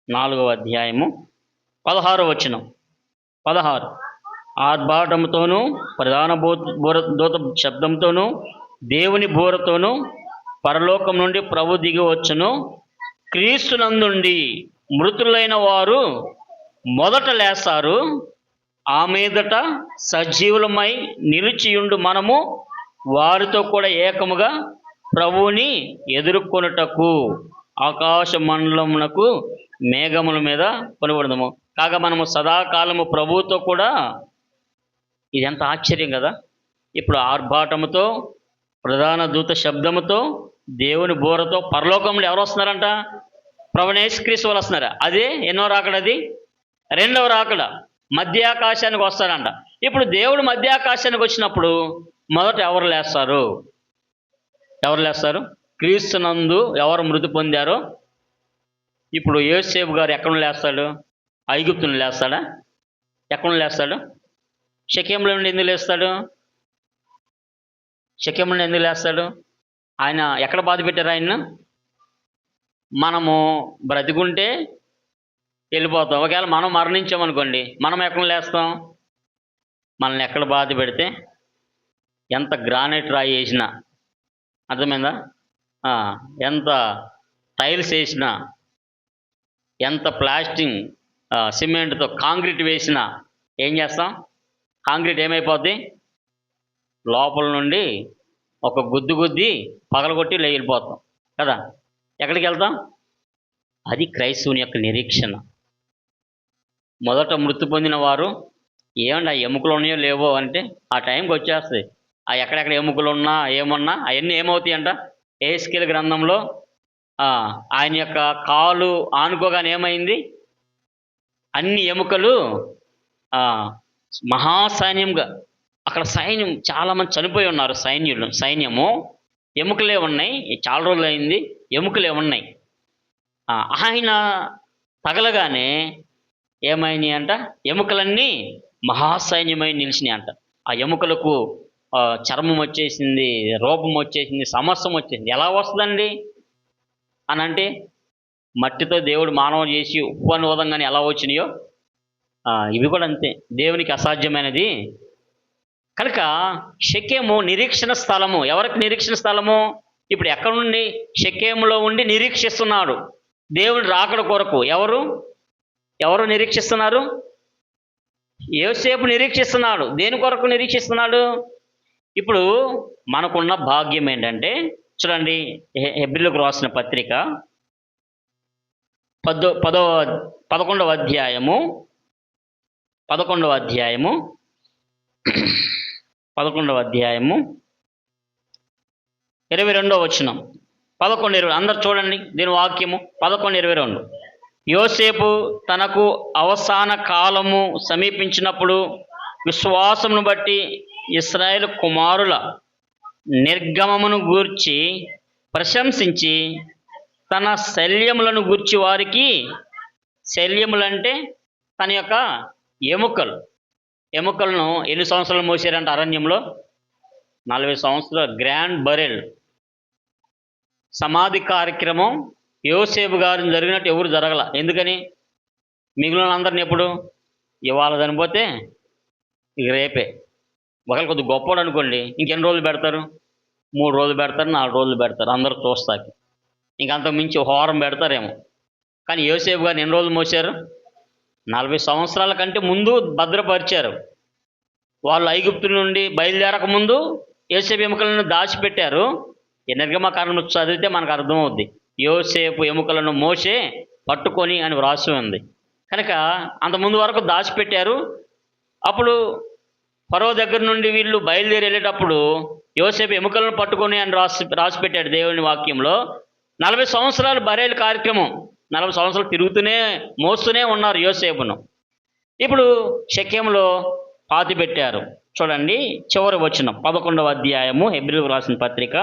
16వ వచనం. 16, ఆర్భాటముతోనూ, ప్రధాన దూత శబ్దంతోనూ, దేవుని బూరతోనూ పరలోకం నుండి ప్రభు దిగి వచ్చును. క్రీస్తునందుండి మృతులైన వారు మొదట లేస్తారు. ఆ మీదట సజీవులమై నిలిచియుండు మనము వారితో కూడా ఏకముగా ప్రభువుని ఎదుర్కొనుటకు ఆకాశ మండలమునకు మేఘముల మీద కొనబడదాము. కాగా మనము సదాకాలము ప్రభువుతో కూడా, ఇది ఎంత ఆశ్చర్యం కదా. ఇప్పుడు ఆర్భాటముతో, ప్రధాన దూత శబ్దముతో, దేవుని బోరతో పరలోకంలో ఎవరు వస్తున్నారంట? ప్రభువైన యేసుక్రీస్తు వాళ్ళు వస్తున్నారు. అదే ఎన్నో రాకడ? అది రెండవ రాకడ. మధ్యాకాశానికి వస్తారంట. ఇప్పుడు దేవుడు మధ్యాకాశానికి వచ్చినప్పుడు మొదట ఎవరు లేస్తారు? ఎవరు లేస్తారు? క్రీస్తునందు ఎవరు మృతి పొందారో. ఇప్పుడు యోసేపు గారు ఎక్కడ లేస్తాడు? ఐగుప్తుని లేస్తాడా? ఎక్కడ లేస్తాడు? షెకెంలో నుండి ఎందుకు లేస్తాడు? షెకెంలో నుండి ఎందుకు లేస్తాడు? ఆయన ఎక్కడ బాధ పెట్టారు ఆయన? మనము బ్రతికుంటే వెళ్ళిపోతాం. ఒకవేళ మనం మరణించామనుకోండి, మనం ఎక్కడ లేస్తాం? మనల్ని ఎక్కడ బాధ పెడితే, ఎంత గ్రానైట్ రాయి వేసినా, అర్థమైందా? ఎంత టైల్స్ వేసినా, ఎంత ప్లాస్టింగ్ సిమెంట్తో కాంక్రీట్ వేసినా ఏం చేస్తాం? కాంక్రీట్ ఏమైపోద్ది? లోపల నుండి ఒక గుద్ది పగలగొట్టి వెళ్ళిపోతాం కదా. ఎక్కడికి వెళ్తాం? అది క్రైస్తవుని యొక్క నిరీక్షణ. మొదట మృతి పొందిన వారు ఏమండి ఆ ఎముకలు ఉన్నాయో లేవో అంటే ఆ టైంకి వచ్చేస్తుంది. ఆ ఎక్కడెక్కడ ఎముకలు ఉన్నా ఏమున్నా అవన్నీ ఏమవుతాయి అంట? యెహెజ్కేలు గ్రంథంలో ఆయన యొక్క కాలు ఆనుకోగానే ఏమైంది? అన్ని ఎముకలు మహాసైన్యంగా, అక్కడ సైన్యం చాలామంది చనిపోయి ఉన్నారు. సైన్యము ఎముకలే ఉన్నాయి. చాలా రోజులు అయింది, ఎముకలే ఉన్నాయి. ఆయన తగలగానే ఏమైనాయి అంట? ఎముకలన్నీ మహాసైన్యమై నిలిచినాయి అంట. ఆ ఎముకలకు చర్మం వచ్చేసింది, రూపం వచ్చేసింది, సమస్తం వచ్చేసింది. ఎలా వస్తుందండి అని అంటే, మట్టితో దేవుడు మానవం చేసి ఉప్పు అనువాదంగానే ఎలా వచ్చినాయో ఇవి కూడా అంతే, దేవునికి అసాధ్యమైనది. కనుక షెకెము నిరీక్షణ స్థలము. ఎవరికి నిరీక్షణ స్థలము? ఇప్పుడు ఎక్కడ నుండి? షెకెములో ఉండి నిరీక్షిస్తున్నాడు దేవుడు రాకడ కొరకు. ఎవరు నిరీక్షిస్తున్నారు? యోసేపు నిరీక్షిస్తున్నాడు. దేని కొరకు నిరీక్షిస్తున్నాడు? ఇప్పుడు మనకున్న భాగ్యం ఏంటంటే, చూడండి, హెబ్రీయులకు రాసిన పత్రిక 11వ అధ్యాయము 22వ వచనం. 11:22 అందరు చూడండి దీని వాక్యము. 11:22. యోసేపు తనకు అవసాన కాలము సమీపించినప్పుడు విశ్వాసమును బట్టి ఇశ్రాయేలు కుమారుల నిర్గమమును గూర్చి ప్రశంసించి తన శల్యములను గూర్చి వారికి, శల్యములంటే తన యొక్క ఎముకలను ఎన్ని సంవత్సరాలు మోసారంట అరణ్యంలో? 40 సంవత్సరాలు. గ్రాండ్ బరెల్ సమాధి కార్యక్రమం యోసేపు గారిని జరిగినట్టు ఎవరు జరగల. ఎందుకని? మిగిలిన అందరిని ఎప్పుడు? ఇవాళ చనిపోతే ఇక రేపే. ఒకవేళ కొద్దిగా గొప్పవాడు అనుకోండి, ఇంకెన్ని రోజులు పెడతారు? 3 రోజులు పెడతారు, 4 రోజులు పెడతారు అందరూ చూస్తాకి. ఇంకంతకు మించి హోరం పెడతారేమో. కానీ యోసేపు గారిని ఎన్ని రోజులు మోసారు? 40 సంవత్సరాల కంటే ముందు భద్రపరిచారు. వాళ్ళు ఐగుప్తు నుండి బయలుదేరక ముందు యోసేపు ఎముకలను దాచిపెట్టారు. ఈ నిర్గమకాండం చదివితే మనకు అర్థమవుద్ది. యోసేపు ఎముకలను మోసే పట్టుకొని అని వ్రాసి ఉంది. కనుక అంతకుముందు వరకు దాచిపెట్టారు. అప్పుడు ఫరో దగ్గర నుండి వీళ్ళు బయలుదేరి వెళ్ళేటప్పుడు యోసేపు ఎముకలను పట్టుకొని అని రాసిపెట్టాడు దేవుని వాక్యంలో. 40 సంవత్సరాలు బరేలు కార్యక్రమం, 40 సంవత్సరాలు తిరుగుతూనే మోస్తూనే ఉన్నారు యోసేపును. ఇప్పుడు షెకెంలో పాతి పెట్టారు. చూడండి చివరి వచనం 11వ అధ్యాయము హెబ్రీయులకు రాసిన పత్రిక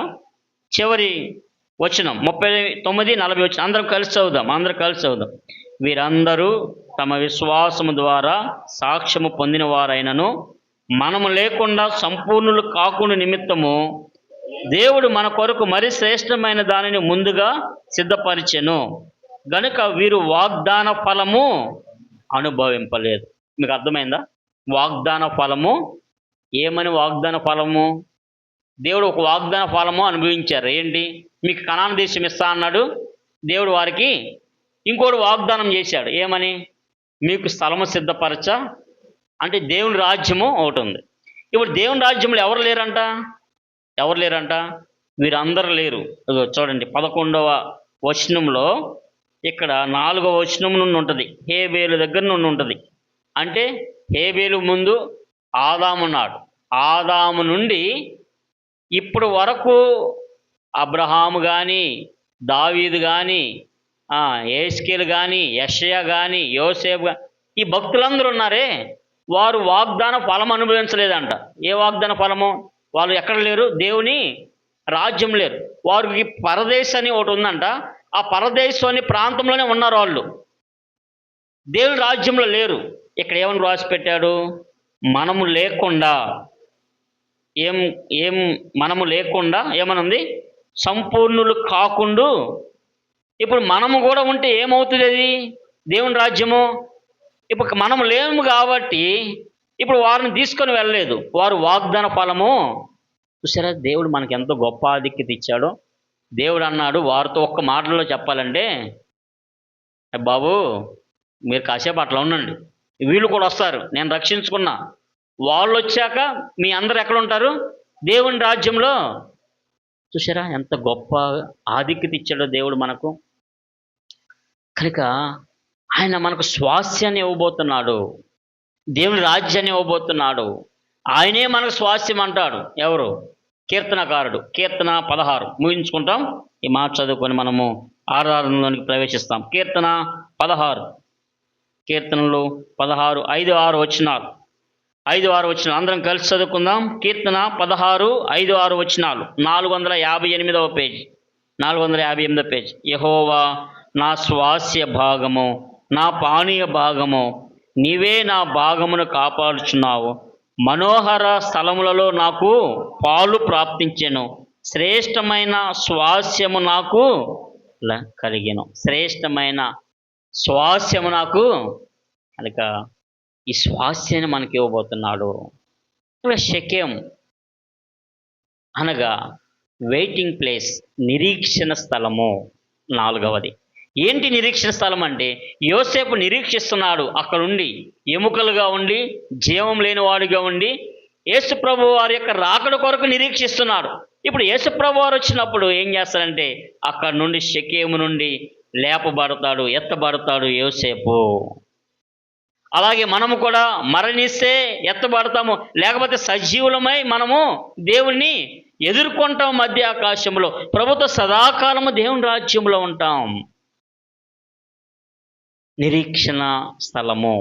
చివరి వచనం 39-40 వచనం. అందరం కలిసి చదువుదాం. వీరందరూ తమ విశ్వాసము ద్వారా సాక్ష్యము పొందిన వారైనను మనము లేకుండా సంపూర్ణులు కాకుండా నిమిత్తము దేవుడు మన కొరకు మరి శ్రేష్టమైన దానిని ముందుగా సిద్ధపరిచెను గనుక వీరు వాగ్దాన ఫలము అనుభవింపలేదు. మీకు అర్థమైందా? వాగ్దాన ఫలము ఏమని? వాగ్దాన ఫలము దేవుడు ఒక వాగ్దాన ఫలము అనుభవించారు. ఏంటి? మీకు కనాను దేశం ఇస్తా అన్నాడు. దేవుడు వారికి ఇంకోటి వాగ్దానం చేశాడు. ఏమని? మీకు స్థలము సిద్ధపరచ, అంటే దేవుని రాజ్యము ఒకటి ఉంది. ఇప్పుడు దేవుని రాజ్యంలో ఎవరు లేరంట? వీరందరూ లేరు. ఇదిగో చూడండి 11వ వచనంలో ఇక్కడ 4వ వచనం నుండి ఉంటుంది, హేబేలు దగ్గర నుండి ఉంటుంది. అంటే హేబేలు ముందు ఆదాము ఉన్నాడు. ఆదాము నుండి ఇప్పుడు వరకు అబ్రహాము కానీ, దావీదు కానీ, యేస్కేలు కానీ, యెషయా కానీ, యోసేపు కానీ, ఈ భక్తులందరూ ఉన్నారే, వారు వాగ్దాన ఫలం అనుభవించలేదంట. ఏ వాగ్దాన ఫలము? వాళ్ళు ఎక్కడ లేరు? దేవుని రాజ్యం లేరు. వారికి పరదేశ్ అని ఒకటి ఉందంట. ఆ పరదేశం అనే ప్రాంతంలోనే ఉన్నారు వాళ్ళు, దేవుని రాజ్యంలో లేరు. ఇక్కడ ఏమని రాసి పెట్టాడు? మనము లేకుండా ఏం ఏం మనము లేకుండా ఏమనుంది? సంపూర్ణులు కాకుండా. ఇప్పుడు మనము కూడా ఉంటే ఏమవుతుంది అది? దేవుని రాజ్యము. ఇప్పుడు మనము లేము కాబట్టి ఇప్పుడు వారిని తీసుకొని వెళ్ళలేదు. వారు వాగ్దాన ఫలము చూసారా? దేవుడు మనకి ఎంతో గొప్ప ఆధిక్యత ఇచ్చాడో. దేవుడు అన్నాడు వారితో ఒక్క మాటలో చెప్పాలంటే, బాబు మీరు కాసేపు అట్లా ఉండండి, వీళ్ళు కూడా వస్తారు, నేను రక్షించుకున్నా, వాళ్ళు వచ్చాక మీ అందరు ఎక్కడ ఉంటారు? దేవుని రాజ్యంలో. చూసారా ఎంత గొప్ప ఆధిక్యత ఇచ్చాడో దేవుడు మనకు. కనుక ఆయన మనకు స్వాస్యాన్ని ఇవ్వబోతున్నాడు, దేవుని రాజ్యాన్ని ఇవ్వబోతున్నాడు. ఆయనే మనకు స్వాస్యం అంటాడు. ఎవరు? కీర్తనకారుడు. కీర్తన 16 ముగించుకుంటాం. ఈ మాట చదువుకొని మనము ఆరాధనలోనికి ప్రవేశిస్తాం. కీర్తన 16, కీర్తనలు 16 5-6 వచనాలు. 5-6 వచనాలు అందరం కలిసి చదువుకుందాం. కీర్తన 16 5-6 వచనాలు, 458వ పేజీ, 458వ పేజీ. యెహోవా నా స్వాస్య భాగము, నా పానీయ భాగము, నీవే నా భాగమును కాపాడుచున్నావు. మనోహర స్థలములలో నాకు పాలు ప్రాప్తించెను, శ్రేష్టమైన స్వాస్యము నాకు కలిగెను. శ్రేష్టమైన స్వాస్యము నాకు కనుక ఈ స్వాస్యాన్ని మనకి ఇవ్వబోతున్నాడు. షెకెం అనగా వెయిటింగ్ ప్లేస్, నిరీక్షణ స్థలము. 4వది ఏంటి నిరీక్షణ స్థలం అంటే? యోసేపు నిరీక్షిస్తున్నాడు అక్కడుండి, ఎముకలుగా ఉండి, జీవం లేనివాడుగా ఉండి, యేసుప్రభు వారి యొక్క రాకడ కొరకు నిరీక్షిస్తున్నాడు. ఇప్పుడు యేసుప్రభు వారు వచ్చినప్పుడు ఏం చేస్తారంటే అక్కడ నుండి షెకెము నుండి లేపబడతాడు, ఎత్తబడతాడు యోసేపు. అలాగే మనము కూడా మరణిస్తే ఎత్తబడతాము, లేకపోతే సజీవులమై మనము దేవుణ్ణి ఎదుర్కొంటాం మధ్య ఆకాశంలో. ప్రభుతో సదాకాలము దేవుని రాజ్యంలో ఉంటాం. నిరీక్షణ స్థలము.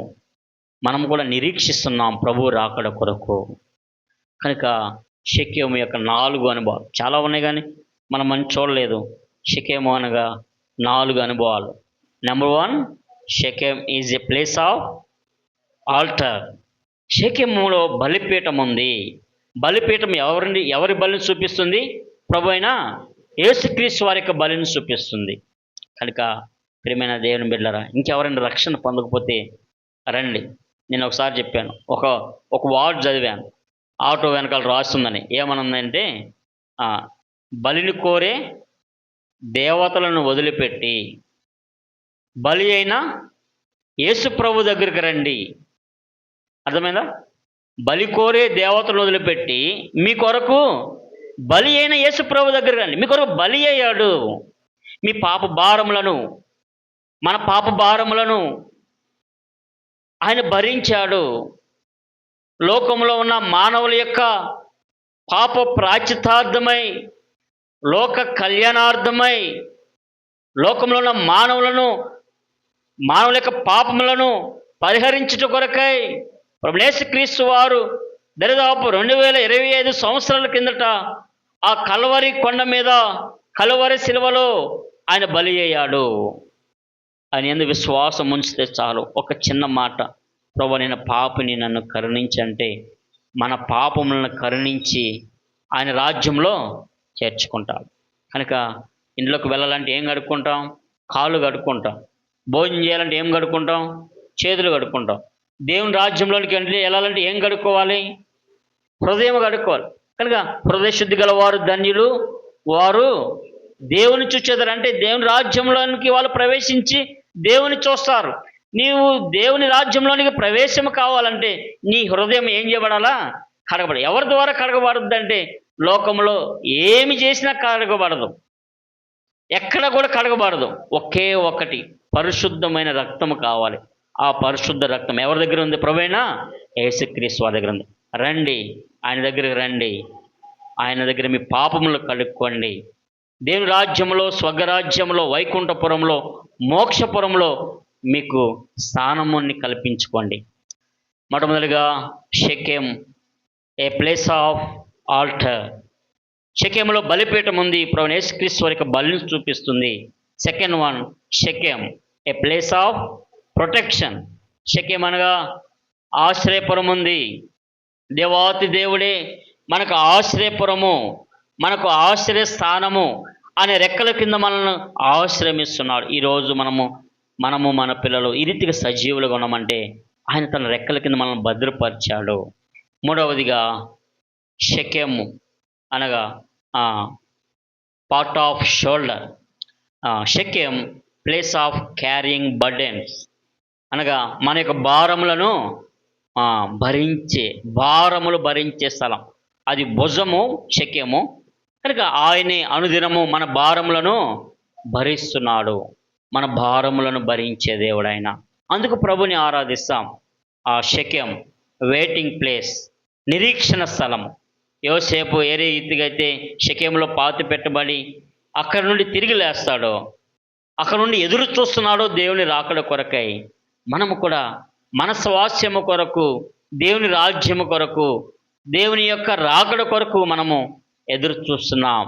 మనం కూడా నిరీక్షిస్తున్నాం ప్రభు రాకడ కొరకు. కనుక షెకెము యొక్క 4 అనుభవాలు చాలా ఉన్నాయి, కానీ మనం చూడలేదు. షెకెము అనగా 4 అనుభవాలు. Number 1, Shechem is a place of altar. షెకెములో బలిపీఠం ఉంది. బలిపీఠం ఎవరి బలిని చూపిస్తుంది? ప్రభు అయిన యేసుక్రీస్తు వారి యొక్క బలిని చూపిస్తుంది. కనుక ప్రియమైన దేవుని బిడ్డలారా, ఇంకెవరైనా రక్షణ పొందకపోతే రండి. నేను ఒకసారి చెప్పాను, ఒక వార్డ్ చదివాను, ఆటో వెనకాల రాస్తుందని. ఏమనుందంటే బలిని కోరే దేవతలను వదిలిపెట్టి బలి అయిన యేసు ప్రభు దగ్గరికి రండి. అర్థమైందా? బలి కోరే దేవతలను వదిలిపెట్టి మీ కొరకు బలి అయిన యేసు ప్రభు దగ్గరికి రండి. మీ కొరకు బలి అయ్యాడు. మీ పాప భారములను, మన పాప భారములను ఆయన భరించాడు. లోకంలో ఉన్న మానవుల యొక్క పాప ప్రాచితార్థమై, లోక కళ్యాణార్థమై, లోకంలో ఉన్న మానవుల యొక్క పాపములను పరిహరించుట కొరకై ప్రభువు యేసుక్రీస్తు వారు దరిదాపు 2025 సంవత్సరాల కిందట ఆ కల్వరి కొండ మీద, కల్వరి శిలువలో ఆయన బలి అయ్యాడు. ఆయన యందు విశ్వాసం ఉంచితే చాలు. ఒక చిన్న మాట, ప్రభువా నేను పాపిని, నన్ను కరుణించంటే మన పాపములను కరుణించి ఆయన రాజ్యంలో చేర్చుకుంటాడు. కనుక ఇంట్లోకి వెళ్ళాలంటే ఏం కడుక్కుంటాం? కాళ్ళు కడుక్కుంటాం. భోజనం చేయాలంటే ఏం కడుక్కుంటాం? చేతులు కడుక్కుంటాం. దేవుని రాజ్యంలోనికి వెళ్ళాలంటే ఏం కడుక్కోవాలి? హృదయం కడుక్కోవాలి. కనుక హృదయ శుద్ధి గల వారు ధన్యులు, వారు దేవుని చూచేదారు. అంటే దేవుని రాజ్యంలోనికి వాళ్ళు ప్రవేశించి దేవుని చూస్తారు. నీవు దేవుని రాజ్యంలోనికి ప్రవేశం కావాలంటే నీ హృదయం ఏం చేయబడాలా? కడగబడి. ఎవరి ద్వారా కడగబడుద్దంటే లోకంలో ఏమి చేసినా కడగబడదు, ఎక్కడ కూడా కడగబడదు. ఒకే ఒకటి పరిశుద్ధమైన రక్తము కావాలి. ఆ పరిశుద్ధ రక్తం ఎవరి దగ్గర ఉంది? ప్రభువైన యేసుక్రీస్తు వారి దగ్గర ఉంది. రండి, ఆయన దగ్గరికి రండి. ఆయన దగ్గర మీ పాపములు కడుక్కోండి. దేవుని రాజ్యంలో, స్వర్గరాజ్యంలో, వైకుంఠపురంలో, మోక్షపురంలో మీకు స్థానముని కల్పించుకోండి. మొట్టమొదటిగా Shechem, a place of altar. షెకెంలో బలిపీఠం ఉంది, ప్రభువైన యేసుక్రీస్తు వారికి బలిని చూపిస్తుంది. Second one, Shechem a place of protection. Shechem అనగా ఆశ్రయపురం ఉంది. దేవాతి దేవుడే మనకు ఆశ్రయపురము, మనకు ఆశ్రయ స్థానము అనే రెక్కల కింద మనల్ని ఆశ్రమిస్తున్నాడు. ఈరోజు మనము మన పిల్లలు ఈ రీతిగా సజీవులుగా ఉన్నామంటే ఆయన తన రెక్కల కింద మనల్ని భద్రపరిచాడు. మూడవదిగా షెకెము అనగా part of shoulder. Shechem place of carrying burdens అనగా మన యొక్క భారములను భారములు భరించే స్థలం. అది భుజము షెకెము కనుక ఆయనే అనుదినము మన భారములను భరిస్తున్నాడు. మన భారములను భరించే దేవుడు ఆయన. అందుకు ప్రభుని ఆరాధిస్తాం. ఆ షెకెం వెయిటింగ్ ప్లేస్, నిరీక్షణ స్థలము. యోసేపు ఏ రీతిగా అయితే షెకెంలో పాతి పెట్టబడి అక్కడి నుండి తిరిగి లేస్తాడో, అక్కడ నుండి ఎదురు చూస్తున్నాడో దేవుని రాకడ కొరకై, మనము కూడా మన స్వాస్యము కొరకు, దేవుని రాజ్యము కొరకు, దేవుని యొక్క రాకడ కొరకు మనము ఎదురు చూస్తున్నాం.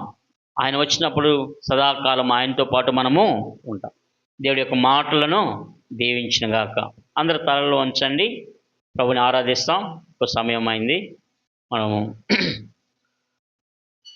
ఆయన వచ్చినప్పుడు సదాకాలం ఆయనతో పాటు మనము ఉంటాం. దేవుడి యొక్క మాటలను దీవించినగాక. అందరు తలలో ఉంచండి, ప్రభుని ఆరాధిస్తాం. ఒక సమయం అయింది, మనము